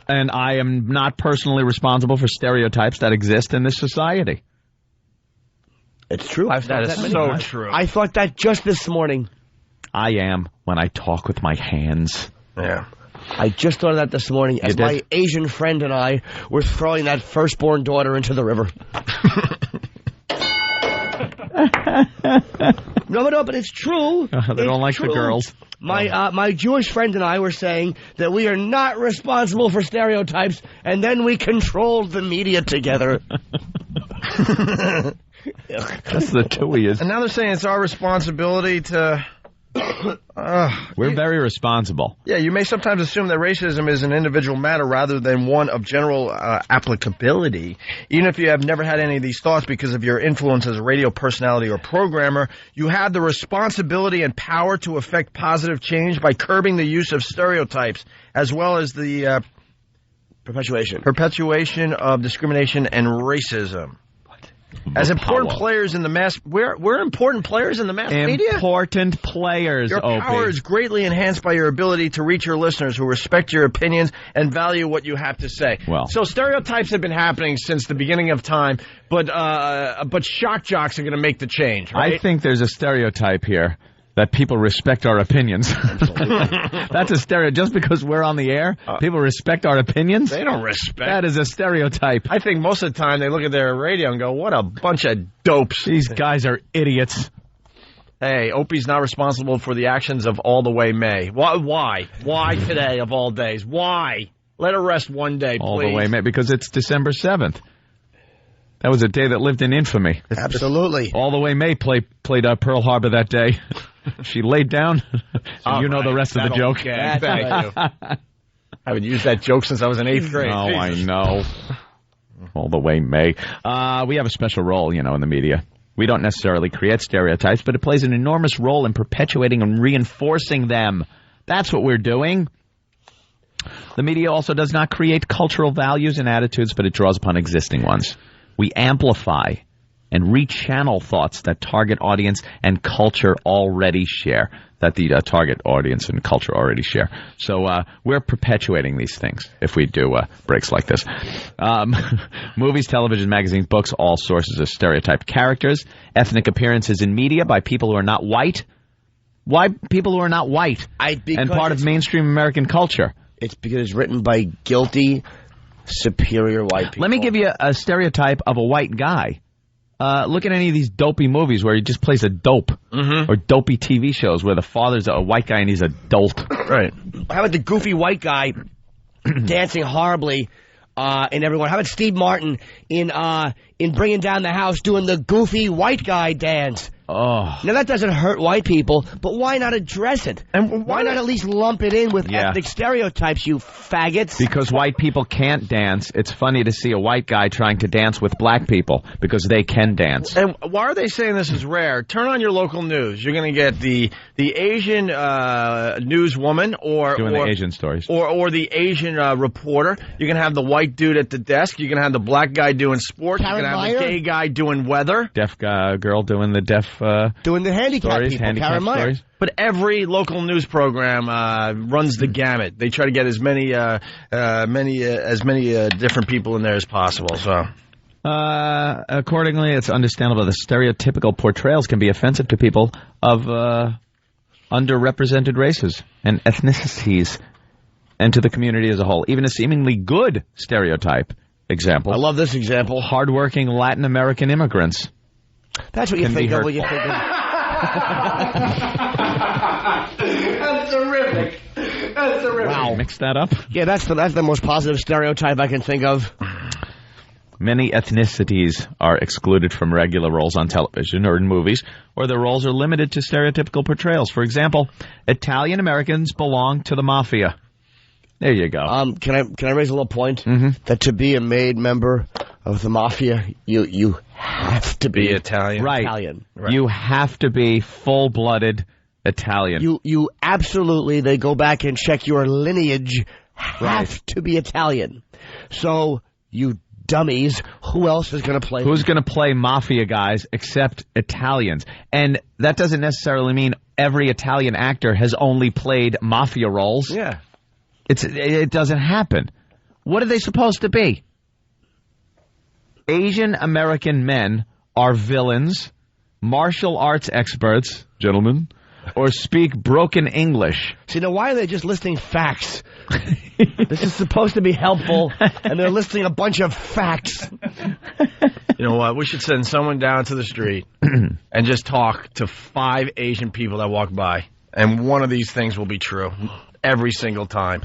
And I am not personally responsible for stereotypes that exist in this society. It's true. That is so true. I thought that just this morning. I am when I talk with my hands. Yeah. I just thought of that this morning as did? my Asian friend and I were throwing that firstborn daughter into the river. No, but it's true. They don't like the girls. My Jewish friend and I were saying that we are not responsible for stereotypes, and then we controlled the media together. That's the two of you. And now they're saying it's our responsibility to... We're very responsible. Yeah, you may sometimes assume that racism is an individual matter rather than one of general applicability. Even if you have never had any of these thoughts because of your influence as a radio personality or programmer, you have the responsibility and power to affect positive change by curbing the use of stereotypes, as well as the perpetuation of discrimination and racism. As important players in the mass, we're important players in the mass media. Important players. Your power is greatly enhanced by your ability to reach your listeners who respect your opinions and value what you have to say. Well, so stereotypes have been happening since the beginning of time, but shock jocks are going to make the change. Right? I think there's a stereotype here that people respect our opinions. That's a stereotype. Just because we're on the air, people respect our opinions? They don't respect. That is a stereotype. I think most of the time they look at their radio and go, what a bunch of dopes. These guys are idiots. Hey, Opie's not responsible for the actions of All the Way May. Why? Why today of all days? Why? Let her rest one day, please. All the way May, because it's December 7th. That was a day that lived in infamy. Absolutely. All the way May played Pearl Harbor that day. She laid down. So you know the rest of the joke. Okay. Thank you. I haven't used that joke since I was in 8th grade. Oh, I know. All the way May. We have a special role, in the media. We don't necessarily create stereotypes, but it plays an enormous role in perpetuating and reinforcing them. That's what we're doing. The media also does not create cultural values and attitudes, but it draws upon existing ones. We amplify and rechannel thoughts that target audience and culture already share, that the target audience and culture already share. So we're perpetuating these things if we do breaks like this. Movies, television, magazines, books, all sources of stereotyped characters. Ethnic appearances in media by people who are not white. Why people who are not white and part of mainstream American culture? It's because it's written by guilty, superior white people. Let me give you a stereotype of a white guy. Look at any of these dopey movies where he just plays a dope, or dopey TV shows where the father's a white guy and he's a dolt. Right. How about the goofy white guy dancing horribly in everyone? How about Steve Martin in Bringing Down the House doing the goofy white guy dance? Oh. Now, that doesn't hurt white people, but why not address it? And why not at least lump it in with ethnic stereotypes, you faggots? Because white people can't dance. It's funny to see a white guy trying to dance with black people because they can dance. And why are they saying this is rare? Turn on your local news. You're going to get the Asian newswoman doing the Asian stories. Or the Asian reporter. You're going to have the white dude at the desk. You're going to have the black guy doing sports. You're going to have the gay guy doing weather. Deaf girl doing the deaf doing the handicap people, Karen Meyer. But every local news program runs the gamut. They try to get as many different people in there as possible. So, accordingly, it's understandable that stereotypical portrayals can be offensive to people of underrepresented races and ethnicities, and to the community as a whole. Even a seemingly good stereotype example. I love this example. Hardworking Latin American immigrants. That's what you think of when you think of... That's terrific. That's terrific. Wow. Mix that up? Yeah, that's the most positive stereotype I can think of. Many ethnicities are excluded from regular roles on television or in movies, or their roles are limited to stereotypical portrayals. For example, Italian Americans belong to the mafia. There you go. Can I raise a little point? That to be a made member of the mafia, you have to be Italian. Right. Italian. Right. You have to be full-blooded Italian. You absolutely, they go back and check your lineage, have to be Italian. So, you dummies, who else is going to play? Who's going to play mafia guys except Italians? And that doesn't necessarily mean every Italian actor has only played mafia roles. Yeah. It doesn't happen. What are they supposed to be? Asian American men are villains, martial arts experts, gentlemen, or speak broken English. See, now why are they just listing facts? This is supposed to be helpful, and they're listing a bunch of facts. You know what? We should send someone down to the street and just talk to 5 Asian people that walk by, and one of these things will be true every single time.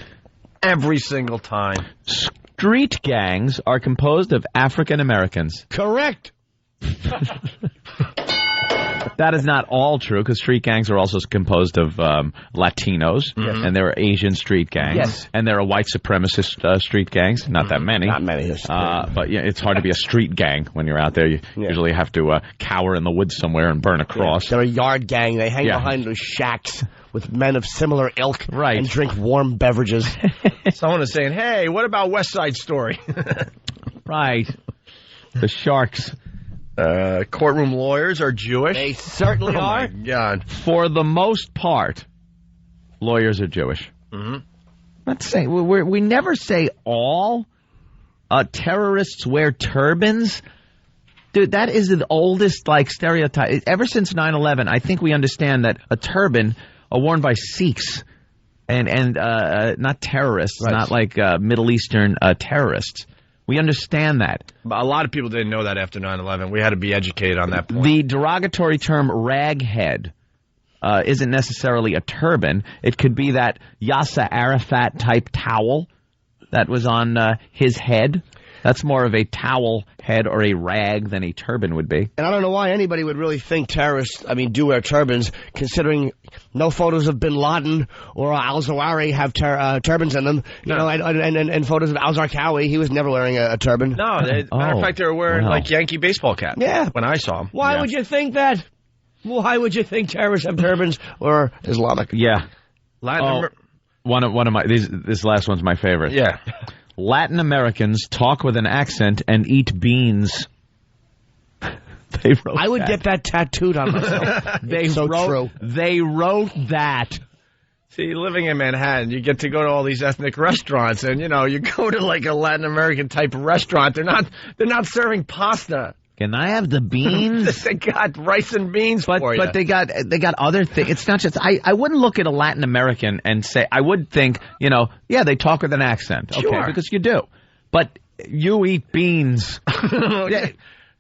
Every single time. Street gangs are composed of African Americans. Correct. That is not all true, because street gangs are also composed of Latinos, and there are Asian street gangs, and there are white supremacist street gangs. Not that many. Not many. But yeah, it's hard to be a street gang when you're out there. You usually have to cower in the woods somewhere and burn a cross. They're a yard gang. They hang behind those shacks with men of similar ilk and drink warm beverages. Someone is saying, hey, what about West Side Story? Right. The Sharks. Courtroom lawyers are Jewish. They certainly are. Oh, my God. For the most part, lawyers are Jewish. Let's say we never say all. Terrorists wear turbans. Dude, that is the oldest stereotype. Ever since 9/11, I think we understand that a turban worn by Sikhs and not terrorists, not like Middle Eastern terrorists. We understand that. A lot of people didn't know that after 9/11. We had to be educated on that point. The derogatory term raghead isn't necessarily a turban. It could be that Yasser Arafat type towel that was on his head. That's more of a towel head or a rag than a turban would be. And I don't know why anybody would really think terrorists, do wear turbans, considering no photos of Bin Laden or al-Zawahiri have turbans in them. You know, and photos of al-Zarqawi, he was never wearing a turban. No, matter of fact, they were wearing Yankee baseball caps. Yeah, when I saw them. Why would you think that? Why would you think terrorists have turbans or Islamic? Yeah, one of my this last one's my favorite. Yeah. Latin Americans talk with an accent and eat beans. I would get that tattooed on myself. They wrote that. See, living in Manhattan, you get to go to all these ethnic restaurants, and you go to a Latin American type of restaurant. They're not serving pasta. Can I have the beans? They got rice and beans for you. But they got other things. It's not just I wouldn't look at a Latin American and say, I would think, they talk with an accent. Sure. Okay, because you do. But you eat beans.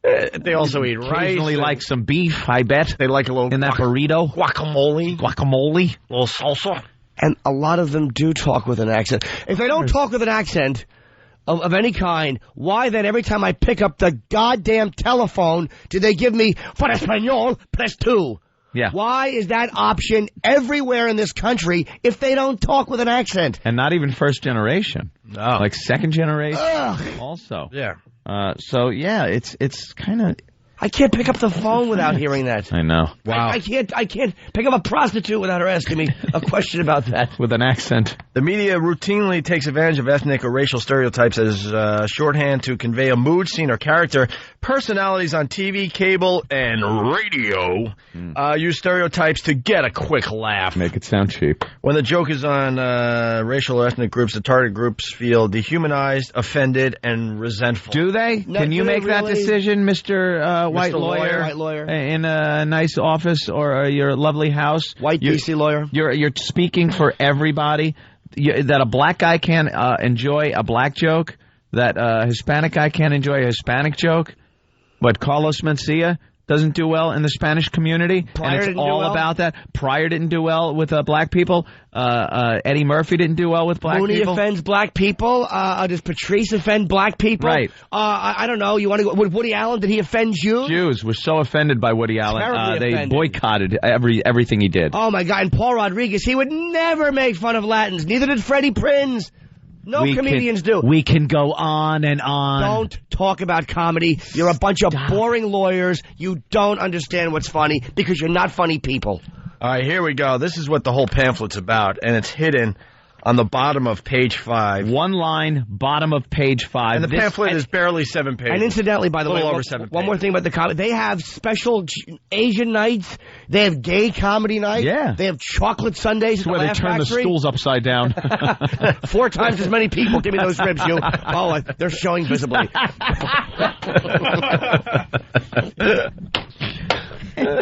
They also eat rice. Occasionally like some beef, I bet. They like a little in that burrito. Guacamole. A little salsa. And a lot of them do talk with an accent. If they don't talk with an accent of any kind, why then every time I pick up the goddamn telephone do they give me for Espanol +2? Yeah. Why is that option everywhere in this country if they don't talk with an accent? And not even first generation. No. Like second generation. Ugh. Also. Yeah. It's kind of... I can't pick up the phone without hearing that. I know. Wow. I can't pick up a prostitute without her asking me a question about that. With an accent. The media routinely takes advantage of ethnic or racial stereotypes as shorthand to convey a mood, scene, or character. Personalities on TV, cable, and radio use stereotypes to get a quick laugh. Make it sound cheap. When the joke is on racial or ethnic groups, the target groups feel dehumanized, offended, and resentful. Do they? Can you make that decision, Mr. White lawyer, in a nice office or your lovely house? White DC lawyer. You're speaking for everybody. That a black guy can't enjoy a black joke. That a Hispanic guy can't enjoy a Hispanic joke. But Carlos Mencia doesn't do well in the Spanish community. Pryor and it's all about that. Pryor didn't do well with black people. Eddie Murphy didn't do well with black Mooney people. offends black people. Does Patrice offend black people? Right. I don't know. You want to go with Woody Allen? Did he offend Jews? Jews were so offended by Woody Allen. They boycotted everything he did. Oh, my God. And Paul Rodriguez, he would never make fun of Latins. Neither did Freddie Prinze. No comedians do. We can go on and on. Don't talk about comedy. You're a bunch of boring lawyers. You don't understand what's funny because you're not funny people. All right, here we go. This is what the whole pamphlet's about, and it's hidden on the bottom of page 5. One line, bottom of page 5. And the pamphlet is barely 7 pages. And incidentally, by the way, over 7 one more thing about the comedy. They have special Asian nights. They have gay comedy night. Yeah. They have chocolate Sundays. That's where they turn the stools upside down. 4 times as many people. Give me those ribs, you. Oh, they're showing visibly.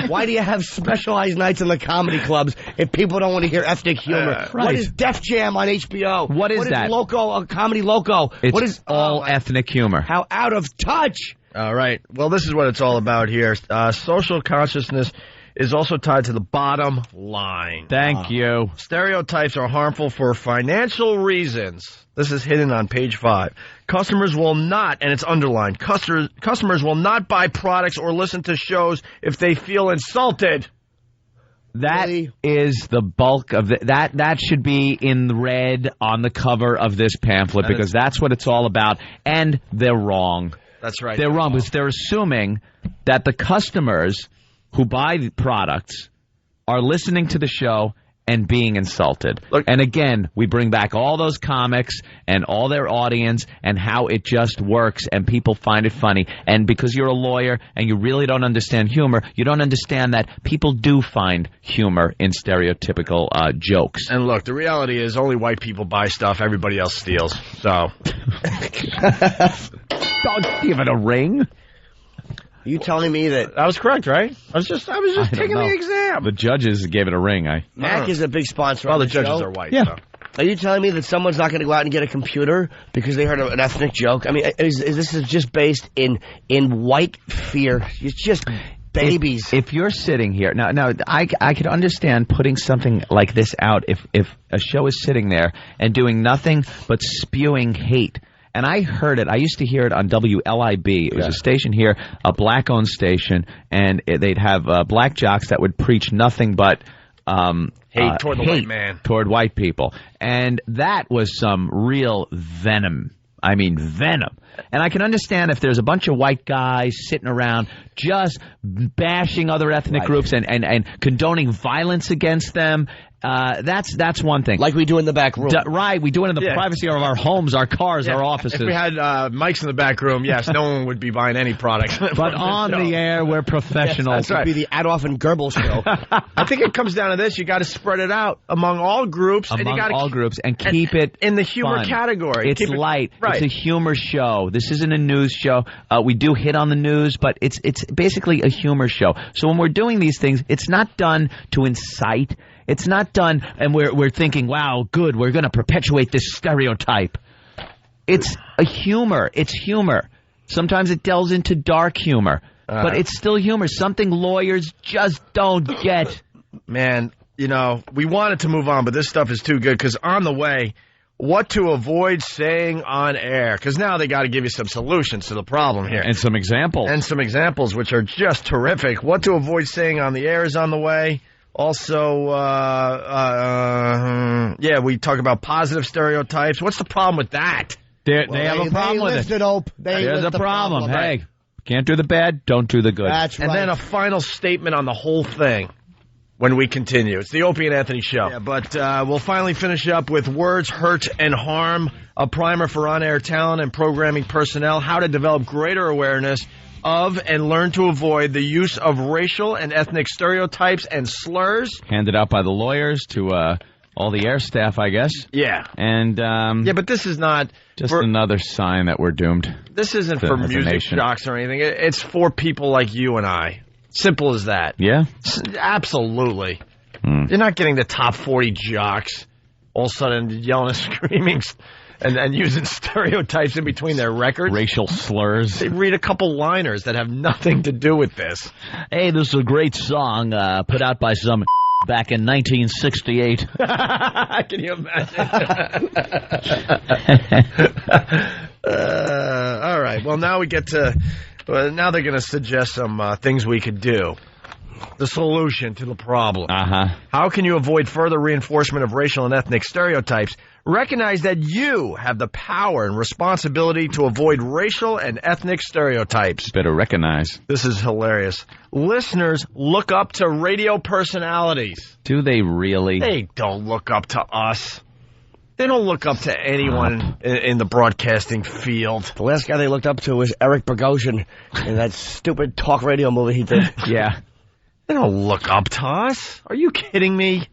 Why do you have specialized nights in the comedy clubs if people don't want to hear ethnic humor? Right. What is Def Jam on HBO? What is that? Loco, Comedy Loco? It's what is all ethnic humor. How out of touch! All right. Well, this is what it's all about here. Social consciousness is also tied to the bottom line. Thank you. Stereotypes are harmful for financial reasons. This is hidden on page 5. Customers will not, and it's underlined, customers will not buy products or listen to shows if they feel insulted. That is the bulk of that should be in red on the cover of this pamphlet because that's what it's all about. And they're wrong. That's right. They're wrong because they're assuming that the customers who buy the products are listening to the show and being insulted. Look, and again, we bring back all those comics and all their audience and how it just works and people find it funny. And because you're a lawyer and you really don't understand humor, you don't understand that people do find humor in stereotypical jokes. And look, the reality is only white people buy stuff, everybody else steals. So don't give it a ring. Are you telling me that was correct, right? I was just taking the exam. The judges gave it a ring. Mac is a big sponsor? Well, of the show? judges are white. Yeah. So. Are you telling me that someone's not going to go out and get a computer because they heard an ethnic joke? I mean, is this just based in white fear? It's just babies. If you're sitting here now, I could understand putting something like this out if a show is sitting there and doing nothing but spewing hate. And I heard it. I used to hear it on WLIB. It was a station here, a black-owned station, and they'd have black jocks that would preach nothing but hate toward the white man. Toward white people. And that was some real venom. I mean, venom. And I can understand if there's a bunch of white guys sitting around just bashing other ethnic groups and condoning violence against them. That's one thing. Like we do in the back room. Right, we do it in the privacy of our homes, our cars, our offices. If we had mics in the back room, yes, no one would be buying any product. But on the air, we're professionals. Yes, that's right. It would be the Adolf and Goebbels show. I think it comes down to this. You got to spread it out among all groups. And keep it in the humor fun. category. It's light. Right. It's a humor show. This isn't a news show. We do hit on the news, but it's basically a humor show. So when we're doing these things, it's not done to incite. It's not done, and we're thinking, wow, good, we're going to perpetuate this stereotype. It's a humor. It's humor. Sometimes it delves into dark humor, but it's still humor. Something lawyers just don't get. Man, we wanted to move on, but this stuff is too good, because on the way, what to avoid saying on air, because now they got to give you some solutions to the problem here. And some examples. And some examples, which are just terrific. What to avoid saying on the air is on the way. Also, we talk about positive stereotypes. What's the problem with that? They have a problem with it. There's a problem. Hey, can't do the bad, don't do the good. That's right. And then a final statement on the whole thing when we continue. It's the Opie and Anthony Show. Yeah, but we'll finally finish up with Words, Hurt, and Harm, a primer for on-air talent and programming personnel, how to develop greater awareness of and learn to avoid the use of racial and ethnic stereotypes and slurs. Handed out by the lawyers to all the air staff, I guess. Yeah. And but this is not just another sign that we're doomed. This isn't for music jocks or anything. It's for people like you and I. Simple as that. Yeah? Absolutely. You're not getting the top 40 jocks all of a sudden yelling and screaming and using stereotypes in between their records. Racial slurs. They read a couple liners that have nothing to do with this. Hey, this is a great song put out by some back in 1968. Can you imagine? All right. Well, now we get to... now they're going to suggest some things we could do. the solution to the problem. Uh-huh. How can you avoid further reinforcement of racial and ethnic stereotypes? Recognize that you have the power and responsibility to avoid racial and ethnic stereotypes. Better recognize. This is hilarious. Listeners look up to radio personalities. Do they really? They don't look up to us. They don't look up to anyone in the broadcasting field. The last guy they looked up to was Eric Bogosian in that stupid talk radio movie he did. Yeah. They don't look up to us. Are you kidding me?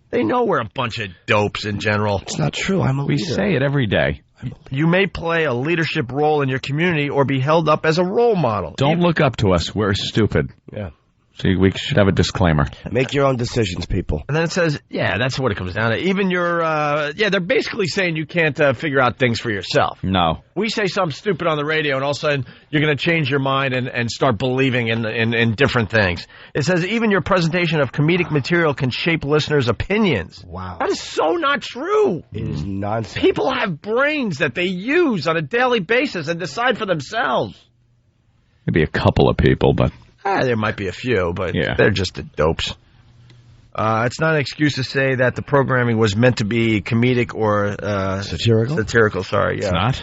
They know we're a bunch of dopes in general. It's not true. I'm a We leader. say it every day. You may play a leadership role in your community or be held up as a role model. Don't look up to us. We're stupid. Yeah. So we should have a disclaimer. Make your own decisions, people. And then it says, yeah, that's what it comes down to. Even your, they're basically saying you can't figure out things for yourself. No. We say something stupid on the radio, and all of a sudden you're going to change your mind and start believing in different things. It says even your presentation of comedic material can shape listeners' opinions. Wow. That is so not true. It is nonsense. People have brains that they use on a daily basis and decide for themselves. Maybe a couple of people, but... There might be a few, but Yeah. they're just the dopes. It's not an excuse to say that the programming was meant to be comedic or Satirical? Satirical, sorry. Yeah. It's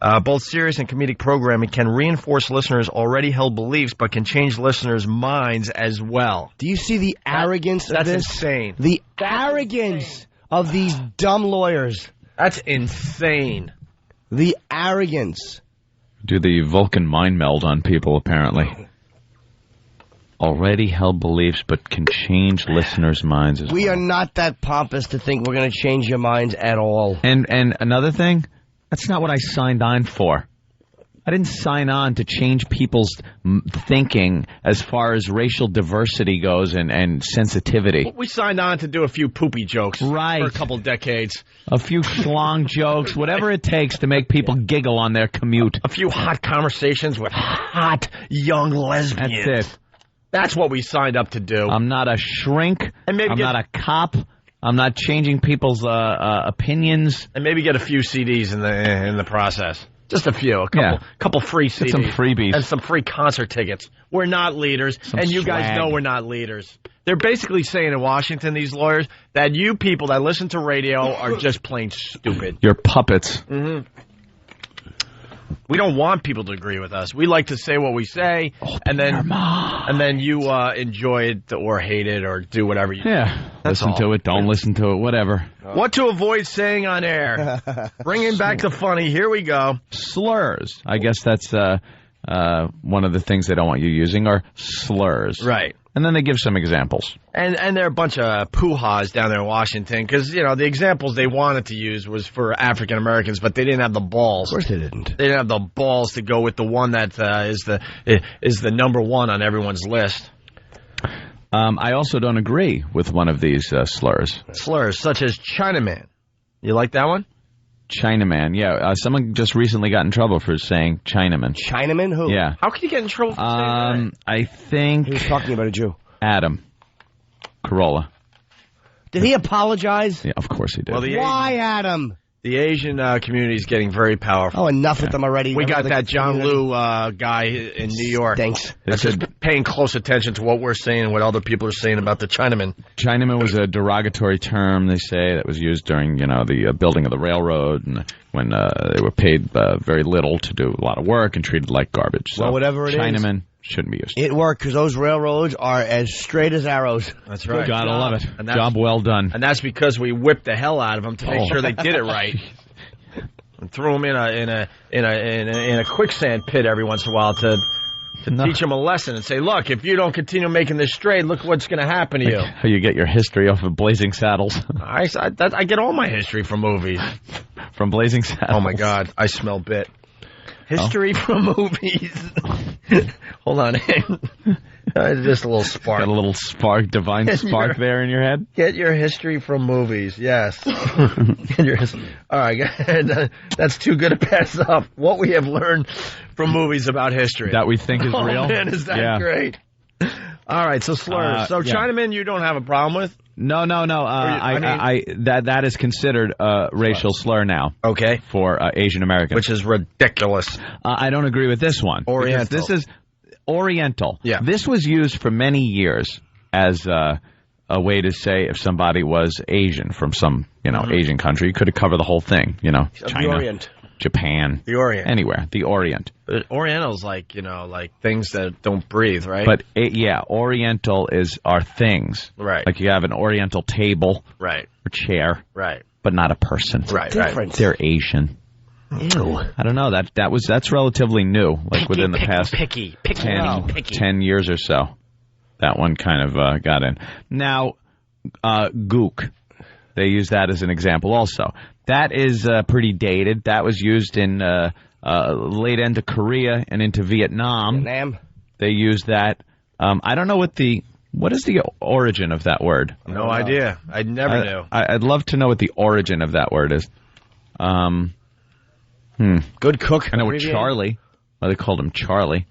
not. Both serious and comedic programming can reinforce listeners' already held beliefs, but can change listeners' minds as well. Do you see the arrogance of That's this? insane. The arrogance of these dumb lawyers. That's insane. The arrogance. Do the Vulcan mind meld on people, apparently. Already held beliefs, but can change listeners' minds as We well. are not that pompous to think we're going to change your minds at all. And another thing, that's not what I signed on for. I didn't sign on to change people's thinking as far as racial diversity goes and sensitivity. We signed on to do a few poopy jokes Right. for a couple decades. A few schlong jokes, whatever it takes to make people giggle on their commute. A few hot conversations with hot young lesbians. That's it. That's what we signed up to do. I'm not a shrink. And maybe I'm get- not a cop. I'm not changing people's opinions. And maybe get a few CDs in the process. Just a few. Couple free CDs. Get some freebies. And some free concert tickets. We're not leaders. Some and you guys swag. know we're not leaders. They're basically saying in Washington, these lawyers, that you people that listen to radio are just plain stupid. You're puppets. We don't want people to agree with us. We like to say what we say, and then you enjoy it or hate it or do whatever you do. Yeah. That's Listen all. to it. Don't listen to it. Whatever. What to avoid saying on air. Bringing back the funny. Here we go. Slurs. I guess that's one of the things they don't want you using are slurs. Right. And then they give some examples. And they're a bunch of poo-haws down there in Washington because, you know, the examples they wanted to use was for African Americans, but they didn't have the balls. Of course they didn't. They didn't have the balls to go with the one that is the number one on everyone's list. I also don't agree with one of these slurs. Slurs such as Chinaman. You like that one? Chinaman. Yeah. Someone just recently got in trouble for saying Chinaman. Chinaman? Who? Yeah. How can you get in trouble for saying that? I think He was talking about a Jew. Adam Carolla. Did he apologize? Yeah, of course he did. Well, Why, Adam? The Asian community is getting very powerful. Oh, enough with them already. We got Everything- that John Liu guy in New York. Thanks. That's just paying close attention to what we're saying and what other people are saying about the Chinaman. Chinaman was a derogatory term, they say, that was used during, the building of the railroad and when they were paid very little to do a lot of work and treated like garbage. So Well, whatever it is. Chinaman shouldn't be used. It worked because those railroads are as straight as arrows. That's right. Gotta love it. And that's- Job well done. And that's because we whipped the hell out of them to make sure they did it right. And threw them in a quicksand pit every once in a while to teach them a lesson and say, look, if you don't continue making this straight, look what's going to happen to you. How you get your history off of Blazing Saddles. I get all my history from movies. From Blazing Saddles. Oh, my God. I smell bit. History from movies. Hold on. Just a little spark. Got a little spark, divine spark there in your head? Get your history from movies, yes. All right, that's too good to pass up. What we have learned from movies about history. That we think is real? Oh, man, is that great. All right, so slurs. So yeah. Chinaman you don't have a problem with? No. That is considered a racial slur now. Okay. For Asian Americans. Which is ridiculous. I don't agree with this one. Oriental. Because this is Oriental. Yeah. This was used for many years as a way to say if somebody was Asian from some, Asian country. You could have covered the whole thing, China, The Orient. Japan. The Orient. Anywhere. The Orient. But Oriental's like, like things that don't breathe, right? But, Oriental are things. Right. Like you have an Oriental table. Right. Or chair. Right. But not a person. Right. Different. They're Asian. Ew. I don't know. That's relatively new. Like within the past picky 10 years or so. That one kind of got in. Now, gook. They use that as an example also. That is pretty dated. That was used in late into Korea and into Vietnam. They used that. I don't know what is the origin of that word? No idea. I never knew. I'd love to know what the origin of that word is. Good cook. I know what Charlie. Well, they called him Charlie.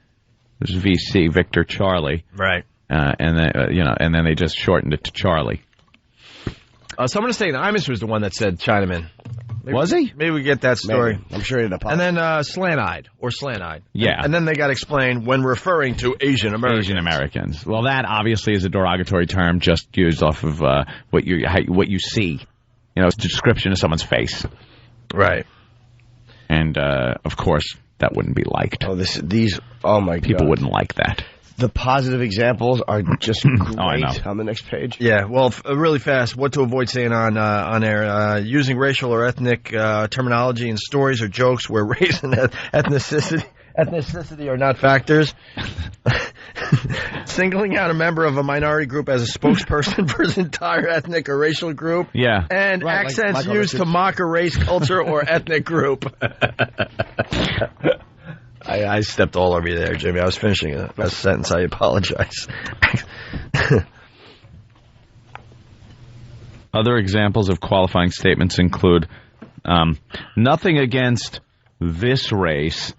It was VC, Victor Charlie. Right. And then they just shortened it to Charlie. Someone is saying Imus was the one that said Chinaman. Was he? Maybe we get that story. Maybe. I'm sure he didn't apologize. And then slant-eyed. Yeah. And then they got explained when referring to Asian Americans. Asian Americans. Well, that obviously is a derogatory term just used off of what you see. It's a description of someone's face. Right. And, of course, that wouldn't be liked. Oh, my God. People wouldn't like that. The positive examples are just great I know. on the next page. Yeah, well, really fast, what to avoid saying on air. Using racial or ethnic terminology in stories or jokes where race and ethnicity are not factors. Singling out a member of a minority group as a spokesperson for his entire ethnic or racial group. Yeah. And accents used to mock a race, culture, or ethnic group. I stepped all over you there, Jimmy. I was finishing a sentence. I apologize. Other examples of qualifying statements include nothing against this race,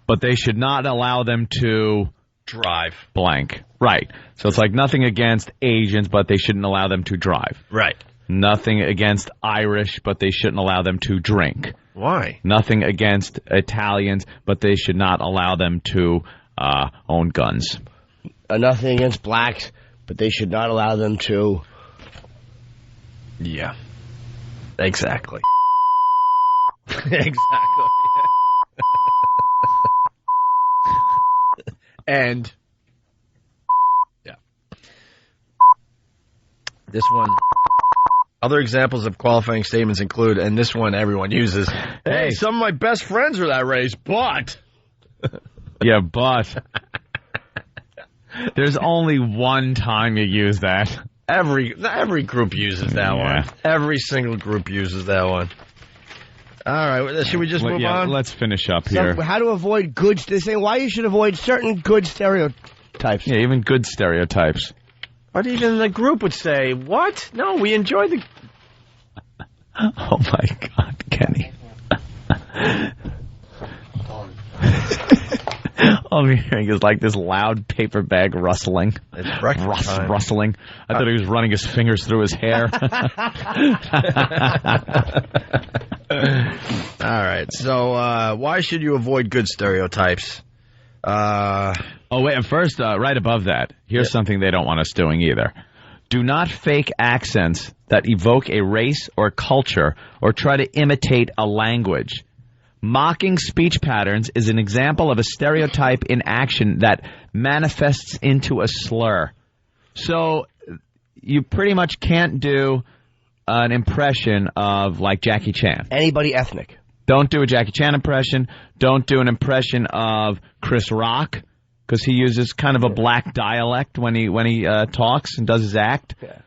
but they should not allow them to drive blank. Right. So it's like nothing against Asians, but they shouldn't allow them to drive. Right. Nothing against Irish, but they shouldn't allow them to drink. Why? Nothing against Italians, but they should not allow them to own guns. Nothing against blacks, but they should not allow them to... Yeah. Exactly. Exactly. And... Yeah. This one... Other examples of qualifying statements include, and this one everyone uses, hey, some of my best friends are that race, but... Yeah, but... There's only one time you use that. Every group uses that one. Every single group uses that one. All right, should we just move on? Let's finish up here. How to avoid good... They're saying why you should avoid certain good stereotypes. Yeah, even good stereotypes. But even the group would say, what? No, we enjoy the... Oh, my God, Kenny. All I'm hearing is like this loud paper bag rustling. It's breakfast time. Rustling. I thought he was running his fingers through his hair. All right, so why should you avoid good stereotypes? Oh, wait, first, right above that, here's something they don't want us doing either. Do not fake accents that evoke a race or culture or try to imitate a language. Mocking speech patterns is an example of a stereotype in action that manifests into a slur. So you pretty much can't do an impression of, like, Jackie Chan. Anybody ethnic. Don't do a Jackie Chan impression. Don't do an impression of Chris Rock, because he uses kind of a black dialect when he talks and does his act. Yeah.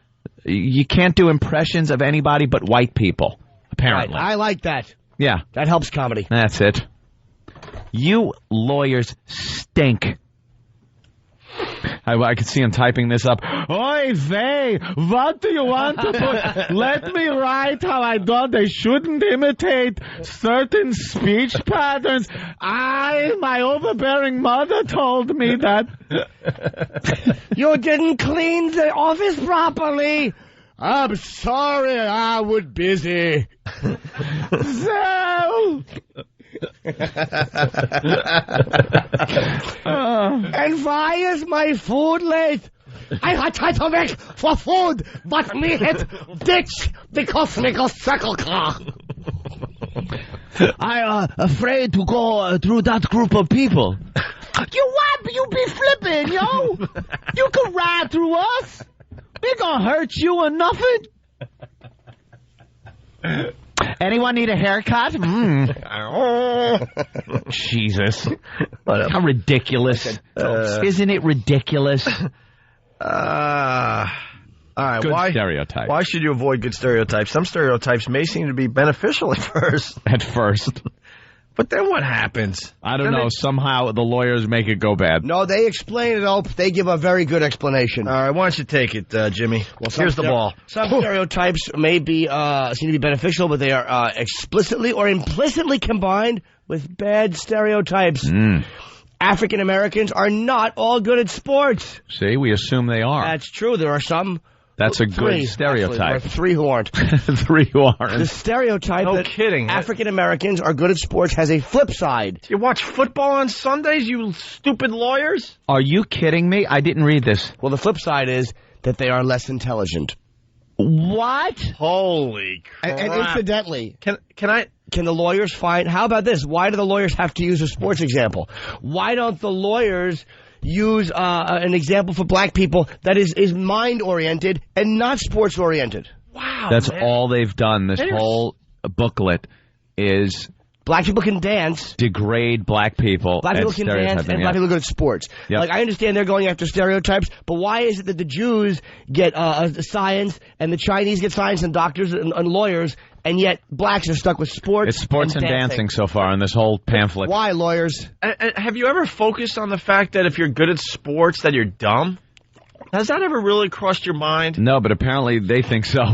You can't do impressions of anybody but white people, apparently. Right. I like that. Yeah. That helps comedy. That's it. You lawyers stink. I can see him typing this up. Oy vey, what do you want to put? Let me write how I thought they shouldn't imitate certain speech patterns. My overbearing mother told me that. You didn't clean the office properly. I'm sorry, I was busy. So, And why is my food late? I tried to make for food, but me hit ditch because me go circle car. I afraid to go through that group of people. You what? You be flipping, yo. You can ride through us. We gonna hurt you or nothing. Anyone need a haircut? Jesus. How ridiculous. Isn't it ridiculous? All right, Good stereotype. Why should you avoid good stereotypes? Some stereotypes may seem to be beneficial at first. At first. But then what happens? I don't know. Somehow the lawyers make it go bad. No, they explain it all. They give a very good explanation. All right, why don't you take it, Jimmy? Well, here's the ball. Some stereotypes may be seem to be beneficial, but they are explicitly or implicitly combined with bad stereotypes. African Americans are not all good at sports. See, we assume they are. That's true. There are some. That's a good stereotype. Actually, 3 who aren't. 3 who aren't. The stereotype that kidding. African Americans are good at sports has a flip side. You watch football on Sundays, you stupid lawyers? Are you kidding me? I didn't read this. Well, the flip side is that they are less intelligent. What? Holy crap. And incidentally, Can the lawyers find... How about this? Why do the lawyers have to use a sports example? Why don't the lawyers use an example for black people that is mind-oriented and not sports-oriented? Wow, That's man. all they've done. This whole booklet is... Black people can dance. Degrade black people. Black people can dance, and black people are good at sports. Yep. Like, I understand they're going after stereotypes, but why is it that the Jews get science, and the Chinese get science and doctors and lawyers, and yet blacks are stuck with sports? It's sports and dancing so far in this whole pamphlet. Why, lawyers? Have you ever focused on the fact that if you're good at sports, that you're dumb? Has that ever really crossed your mind? No, but apparently they think so.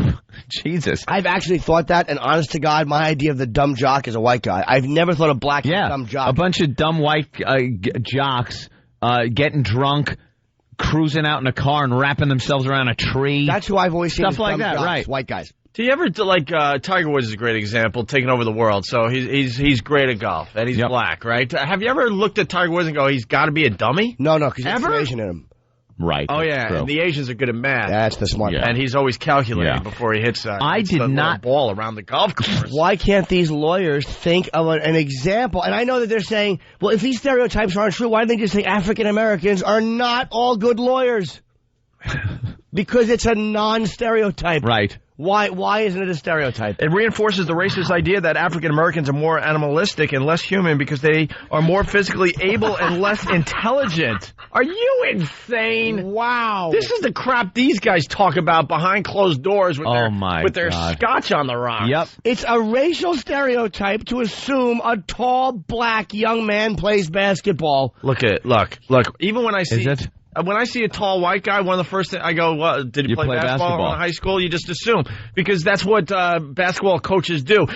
Jesus. I've actually thought that, and honest to God, my idea of the dumb jock is a white guy. I've never thought of black as a dumb jock. A bunch of dumb white jocks getting drunk, cruising out in a car and wrapping themselves around a tree. That's who I've always seen Stuff as like dumb that, jocks, right. white guys. Do you ever, Tiger Woods is a great example, taking over the world. So he's great at golf, and he's black, right? Have you ever looked at Tiger Woods and go, he's got to be a dummy? No, because he's Asian in him. Right. Oh, yeah, true. and the Asians are good at math. That's the smart And he's always calculating before he hits the ball around the golf course. Why can't these lawyers think of an example? And I know that they're saying, well, if these stereotypes aren't true, why don't they just say African Americans are not all good lawyers? Because it's a non-stereotype. Right. Why isn't it a stereotype? It reinforces the racist idea that African Americans are more animalistic and less human because they are more physically able and less intelligent. Are you insane? Wow. This is the crap these guys talk about behind closed doors with their God. scotch on the rocks. Yep. It's a racial stereotype to assume a tall, black young man plays basketball. Look. Even when I see... Is it? When I see a tall white guy, one of the first things I go, well, did he play basketball in high school? You just assume. Because that's what basketball coaches do.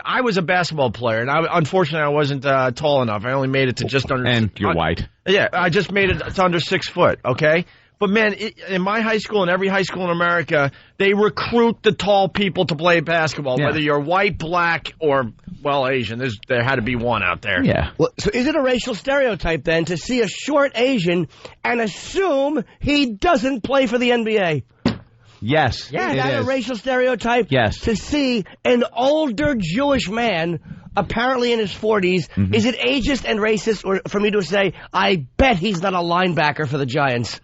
I was a basketball player, and unfortunately I wasn't tall enough. I only made it to just under... And you're white. Yeah, I just made it to under 6 foot, okay? But, man, in my high school and every high school in America, they recruit the tall people to play basketball, whether you're white, black, or, well, Asian. There had to be one out there. Yeah. Well, so is it a racial stereotype, then, to see a short Asian and assume he doesn't play for the NBA? Yes. Yeah, is that a racial stereotype? Yes. To see an older Jewish man, apparently in his 40s, is it ageist and racist or for me to say, I bet he's not a linebacker for the Giants?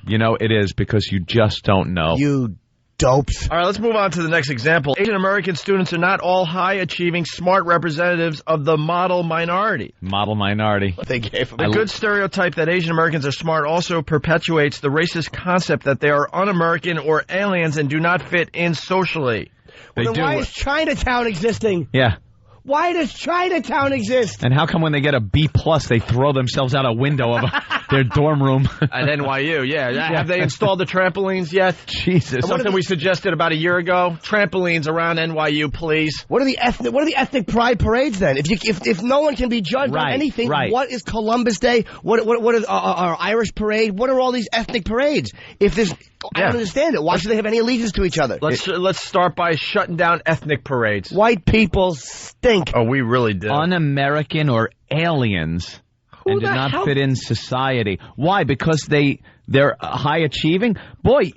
You know, it is because you just don't know. You dopes. All right, let's move on to the next example. Asian American students are not all high-achieving, smart representatives of the model minority. Model minority. They gave him The good stereotype that Asian Americans are smart also perpetuates the racist concept that they are un-American or aliens and do not fit in socially. Well, then why is Chinatown existing? Yeah. Why does Chinatown exist? And how come when they get a B+, they throw themselves out a window of a their dorm room. At NYU, yeah. Have they installed the trampolines yet? Jesus. Something we suggested about a year ago. Trampolines around NYU, please. What are the ethnic pride parades then? If no one can be judged on anything, what is Columbus Day? What is our Irish parade? What are all these ethnic parades? If there's, I don't understand it. Why should they have any allegiance to each other? Let's start by shutting down ethnic parades. White people stink. Oh, we really do. Un-American or aliens. And did not fit in society. Why? Because they're high achieving? Boy,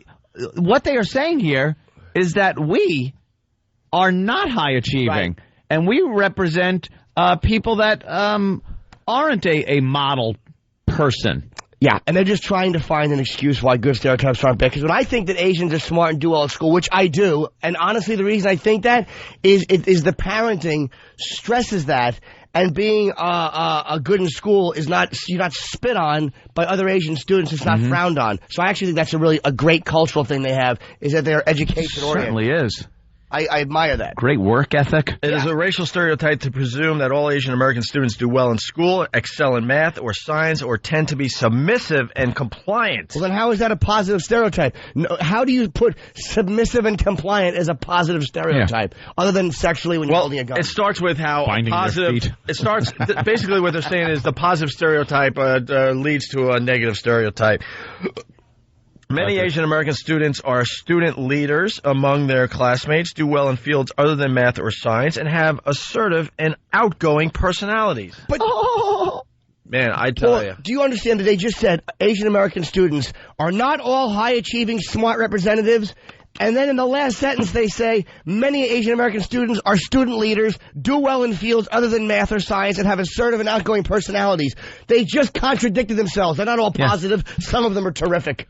what they are saying here is that we are not high achieving. Right. And we represent people that aren't a model person. Yeah, and they're just trying to find an excuse why good stereotypes aren't big. Because when I think that Asians are smart and do well at school, which I do, and honestly the reason I think that is the parenting stresses that, and being a good in school is you're not spit on by other Asian students. It's not frowned on. So I actually think that's a great cultural thing they have, is that they're education oriented. Certainly is. I admire that. Great work ethic. It is a racial stereotype to presume that all Asian American students do well in school, excel in math or science, or tend to be submissive and compliant. Well, then how is that a positive stereotype? No, how do you put submissive and compliant as a positive stereotype, other than sexually when you're holding a gun? It starts with how Binding positive. their feet. It starts basically what they're saying is the positive stereotype leads to a negative stereotype. Many Asian American students are student leaders among their classmates, do well in fields other than math or science, and have assertive and outgoing personalities. But man, I tell you. Do you understand that they just said Asian American students are not all high achieving, smart representatives? And then in the last sentence they say many Asian American students are student leaders, do well in fields other than math or science, and have assertive and outgoing personalities. They just contradicted themselves. They're not all positive. Some of them are terrific.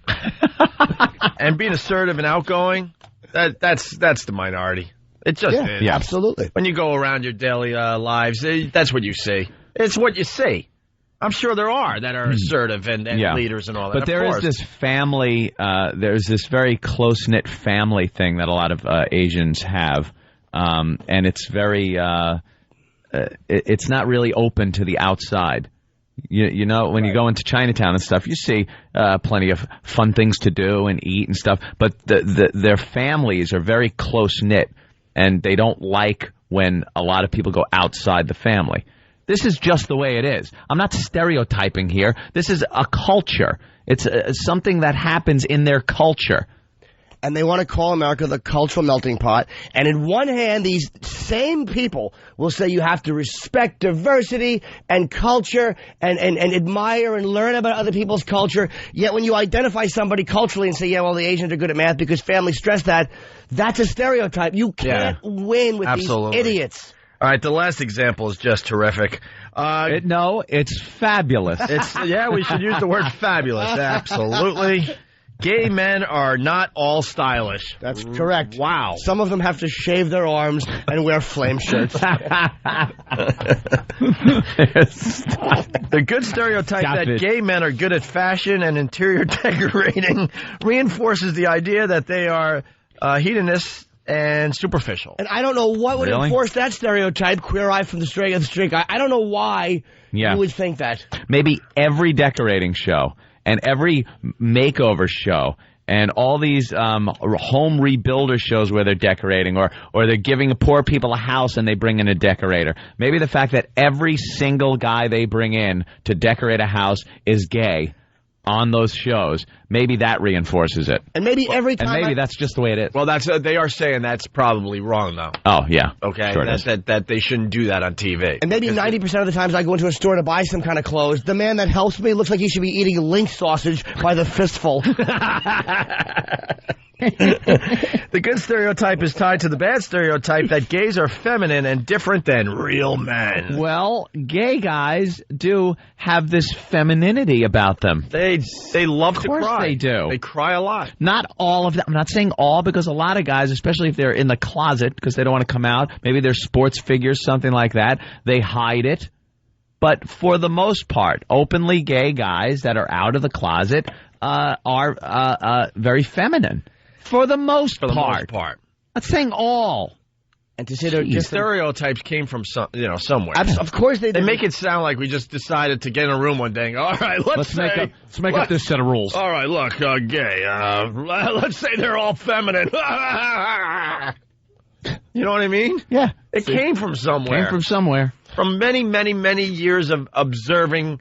And being assertive and outgoing, that's the minority. It just is. Yeah, absolutely. When you go around your daily lives, that's what you see. It's what you see. I'm sure there are that are assertive and leaders and all that. But there is this family, there's this very close-knit family thing that a lot of Asians have. And it's very, it's not really open to the outside. You know, when you go into Chinatown and stuff, you see plenty of fun things to do and eat and stuff. But their families are very close-knit, and they don't like when a lot of people go outside the family. This is just the way it is. I'm not stereotyping here. This is a culture. It's something that happens in their culture. And they want to call America the cultural melting pot. And in one hand, these same people will say you have to respect diversity and culture and admire and learn about other people's culture. Yet when you identify somebody culturally and say, yeah, well, the Asians are good at math because families stress that, that's a stereotype. You can't win with these idiots. All right, the last example is just terrific. No, it's fabulous. We should use the word fabulous. Absolutely. Gay men are not all stylish. That's correct. Wow. Some of them have to shave their arms and wear flame shirts. The good stereotype that gay men are good at fashion and interior decorating reinforces the idea that they are hedonists and superficial. And I don't know what would enforce that stereotype, queer eye from the straight guy. I don't know why you would think that. Maybe every decorating show and every makeover show and all these home rebuilder shows where they're decorating or they're giving poor people a house and they bring in a decorator. Maybe the fact that every single guy they bring in to decorate a house is gay on those shows, maybe that reinforces it. And maybe every time... And maybe that's just the way it is. Well, they are saying that's probably wrong, though. Oh, yeah. Okay, sure that they shouldn't do that on TV. And maybe 90% of the times I go into a store to buy some kind of clothes, the man that helps me looks like he should be eating link sausage by the fistful. The good stereotype is tied to the bad stereotype that gays are feminine and different than real men. Well, gay guys do have this femininity about them. They love to cry. Of course they do. They cry a lot. Not all of them. I'm not saying all, because a lot of guys, especially if they're in the closet because they don't want to come out, maybe they're sports figures, something like that, they hide it. But for the most part, openly gay guys that are out of the closet are very feminine. For the most part. Not saying all. And to say they're different. Stereotypes came from somewhere. Of course they They did. make it sound like we just decided to get in a room one day and go, all right, let's make up this set of rules. All right, look, gay. Let's say they're all feminine. You know what I mean? Yeah. It came from somewhere. From many, many, many years of observing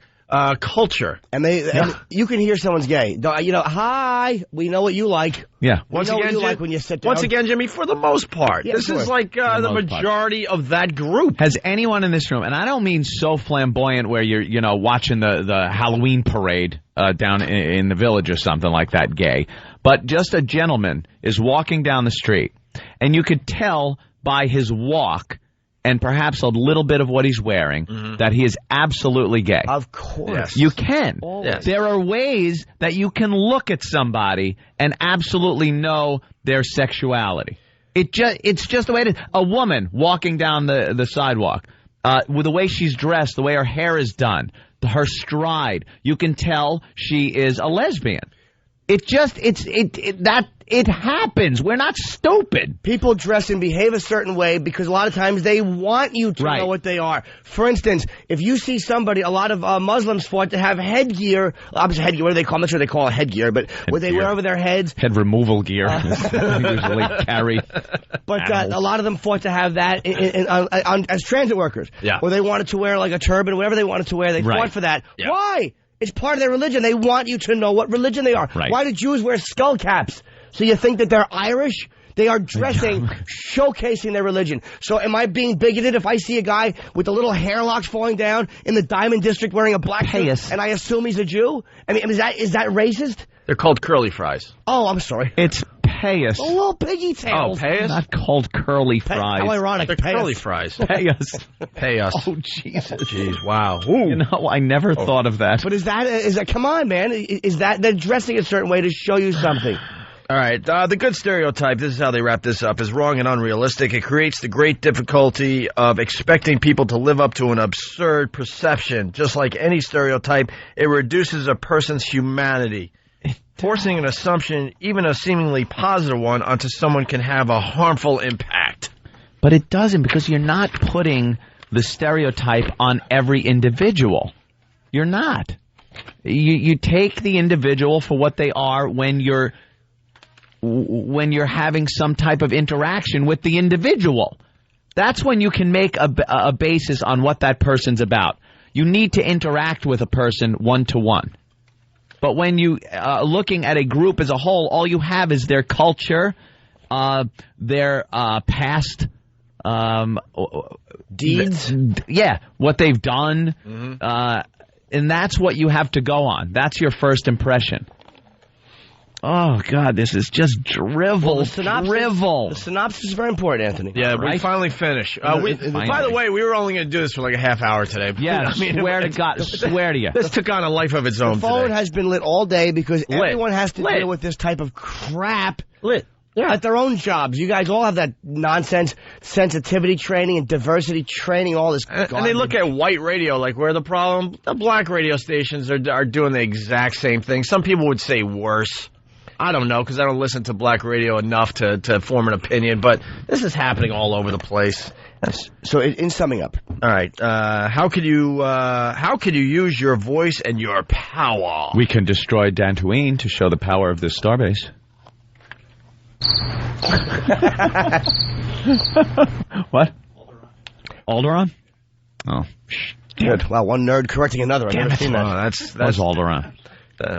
culture. And and you can hear someone's gay. Hi, we know what you like. Yeah. Once again, what you like when you sit down. Once again, Jimmy, for the most part. Yeah, this is like the majority of that group. Has anyone in this room, and I don't mean so flamboyant where you're, watching the Halloween parade down in the village or something like that, gay, but just a gentleman is walking down the street, and you could tell by his walk and perhaps a little bit of what he's wearing that he is absolutely gay. Of course. Yes. You can. Yes. There are ways that you can look at somebody and absolutely know their sexuality. It's just the way it is. A woman walking down the sidewalk, with the way she's dressed, the way her hair is done, her stride, you can tell she is a lesbian. It happens. We're not stupid. People dress and behave a certain way because a lot of times they want you to know what they are. For instance, if you see somebody, a lot of Muslims fought to have headgear. Opposite headgear, what do they call it? I'm not sure they call it headgear, but what they wear over their heads. Head removal gear. Usually carry. But a lot of them fought to have that as transit workers. Yeah. Or they wanted to wear like a turban, whatever they wanted to wear. They fought for that. Yeah. Why? It's part of their religion. They want you to know what religion they are. Right. Why do Jews wear skull caps? So you think that they're Irish? They are dressing, showcasing their religion. So am I being bigoted if I see a guy with the little hair locks falling down in the Diamond District wearing a black suit and I assume he's a Jew? I mean, is that racist? They're called curly fries. Oh, I'm sorry. It's payas. A little piggy tails. Oh, payas? Not called curly fries. How ironic. They're curly fries. Payas. Pay us. Oh, Jesus. Jeez, wow. Ooh. I never thought of that. But is that, come on, man. Is that, they're dressing a certain way to show you something. All right, the good stereotype, this is how they wrap this up, is wrong and unrealistic. It creates the great difficulty of expecting people to live up to an absurd perception. Just like any stereotype, it reduces a person's humanity. Forcing an assumption, even a seemingly positive one, onto someone can have a harmful impact. But it doesn't, because you're not putting the stereotype on every individual. You're not. You take the individual for what they are when you're having some type of interaction with the individual. That's when you can make a basis on what that person's about. You need to interact with a person one-to-one. But when you looking at a group as a whole, all you have is their culture, their past deeds. What they've done. And that's what you have to go on. That's your first impression. Oh, God, this is just drivel. Well, the synopsis is very important, Anthony. Yeah, we finally finished. By the way, we were only going to do this for like a half hour today. Yeah, swear to God, swear to you. This took on a life of its own The phone today. has been lit all day because everyone has to deal with this type of crap. At their own jobs. You guys all have that nonsense sensitivity training and diversity training, all this garbage. And they look at white radio like we're the problem. The black radio stations are doing the exact same thing. Some people would say worse. I don't know, because I don't listen to black radio enough to form an opinion, but this is happening all over the place. So, in summing up, all right, how could you use your voice and your power? We can destroy Dantooine to show the power of this starbase. What? Alderaan? Oh, good. Wow, one nerd correcting another. I've never seen that. Oh, that's Alderaan.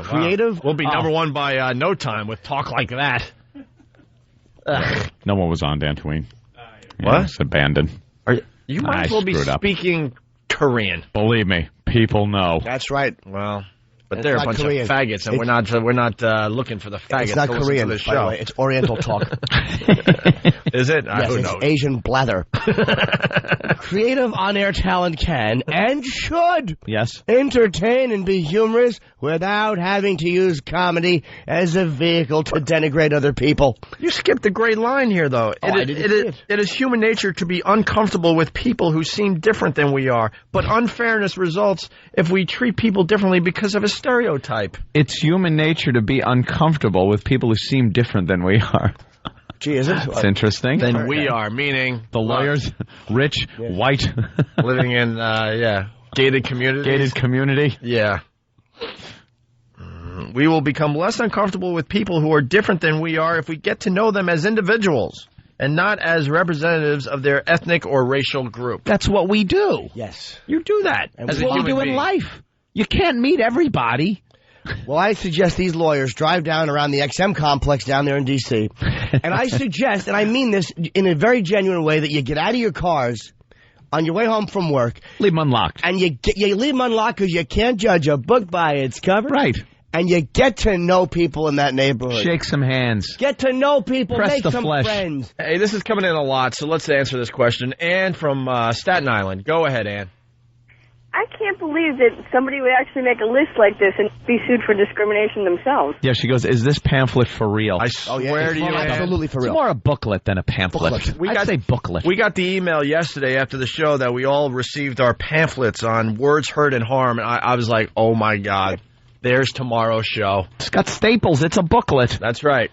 Creative. Wow. We'll be number one by no time with talk like that. No one was on Dantooine. What? It's abandoned. You might as well be speaking Korean. Believe me, people know. That's right. Well, but they're a bunch of faggots, and we're not looking for the faggots. It's not to Korean, to the by the way. It's Oriental talk. Is it? Yes, Who it's knows? Asian blather. Creative on-air talent can and should entertain and be humorous without having to use comedy as a vehicle to denigrate other people. You skipped a great line here, though. It is human nature to be uncomfortable with people who seem different than we are, but unfairness results if we treat people differently because of a stereotype. It's human nature to be uncomfortable with people who seem different than we are. Gee, is it? It's interesting. than we are, meaning The lawyers, rich, white, living in, gated communities. gated community. Yeah. We will become less uncomfortable with people who are different than we are if we get to know them as individuals and not as representatives of their ethnic or racial group. That's what we do. Yes. You do that. And That's we- what we As a do human in being. life. You can't meet everybody. Well, I suggest these lawyers drive down around the XM complex down there in D.C. And I suggest, and I mean this in a very genuine way, that you get out of your cars on your way home from work. Leave them unlocked. And you leave them unlocked because you can't judge a book by its cover. Right. And you get to know people in that neighborhood. Shake some hands. Get to know people. Press Make the some flesh. friends. Hey, this is coming in a lot, so let's answer this question. Ann from Staten Island. Go ahead, Ann. I can't believe that somebody would actually make a list like this and be sued for discrimination themselves. Yeah, she goes, is this pamphlet for real? I swear to you, Ann. Absolutely for It's real. more a booklet than a pamphlet. Booklet. I'd say booklet. We got the email yesterday after the show that we all received our pamphlets on words, hurt, and harm, and I was like, oh, my God. There's tomorrow's show. It's got staples. It's a booklet. That's right.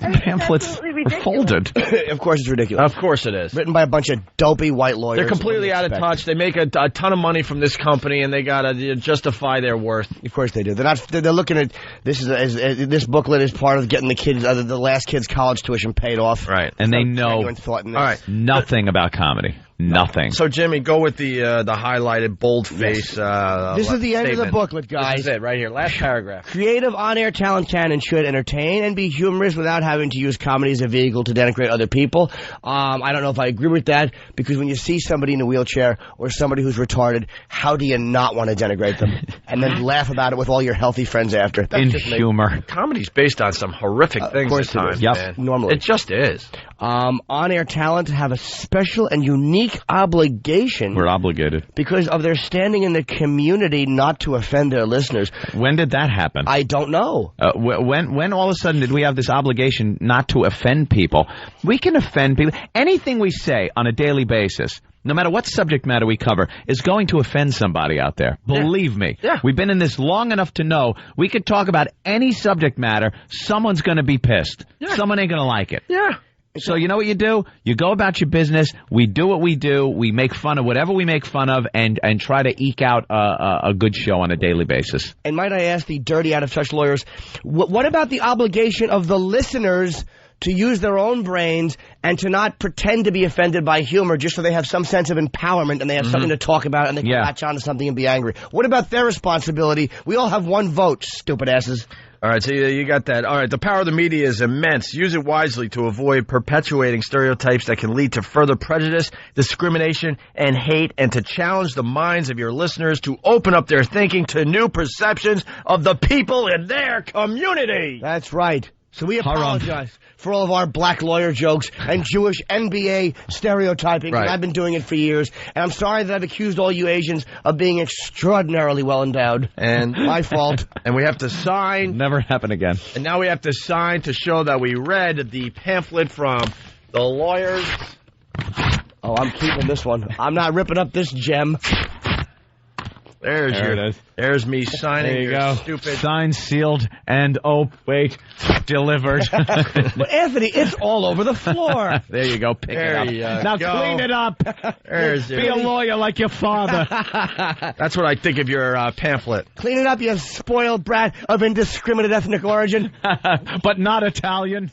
Pamphlets absolutely are ridiculous. folded. Of course it's ridiculous. Of course it is. Written by a bunch of dopey white lawyers. They're completely What out do of you expect? touch. They make a ton of money from this company, and they got to justify their worth. Of course they do. They're not. They're looking at this this booklet is part of getting the kids, the last kid's college tuition paid off. Right. And they No know genuine thought in this. All right. nothing about comedy. Nothing. So, Jimmy, go with the highlighted boldface. This is the end of the booklet, guys. This is it right here. Last paragraph. Creative on-air talent can and should entertain and be humorous without having to use comedy as a vehicle to denigrate other people. I don't know if I agree with that, because when you see somebody in a wheelchair or somebody who's retarded, how do you not want to denigrate them and then laugh about it with all your healthy friends after? That's In just me. humor. Comedy's based on some horrific things course at it times, is. Yep. man. Normally. It just is. On-air talent have a special and unique obligation We're obligated. because of their standing in the community not to offend their listeners. When did that happen? I don't know. When all of a sudden did we have this obligation not to offend people? We can offend people. Anything we say on a daily basis, no matter what subject matter we cover, is going to offend somebody out there. Believe me. Yeah. We've been in this long enough to know we could talk about any subject matter. Someone's going to be pissed. Yeah. Someone ain't going to like it. Yeah. So you know what you do? You go about your business. We do what we do. We make fun of whatever we make fun of, and try to eke out a good show on a daily basis. And might I ask the dirty, out-of-touch lawyers, what about the obligation of the listeners to use their own brains and to not pretend to be offended by humor just so they have some sense of empowerment and they have something to talk about and they can latch onto something and be angry? What about their responsibility? We all have one vote, stupid asses. All right, so you got that. All right, the power of the media is immense. Use it wisely to avoid perpetuating stereotypes that can lead to further prejudice, discrimination, and hate, and to challenge the minds of your listeners to open up their thinking to new perceptions of the people in their community. That's right. So we Haram. apologize for all of our black lawyer jokes and Jewish NBA stereotyping. Right. I've been doing it for years. And I'm sorry that I've accused all you Asians of being extraordinarily well endowed. And My fault. And we have to sign. Never happen again. And now we have to sign to show that we read the pamphlet from the lawyers. Oh, I'm keeping this one. I'm not ripping up this gem. There's There your. it is. There's me signing There you your go. stupid. Signed, sealed, and delivered. But Anthony, it's all over the floor. There you go. Pick There it up. you Now go. clean it up. There's Be a lawyer like your father. That's what I think of your pamphlet. Clean it up, you spoiled brat of indiscriminate ethnic origin. But not Italian.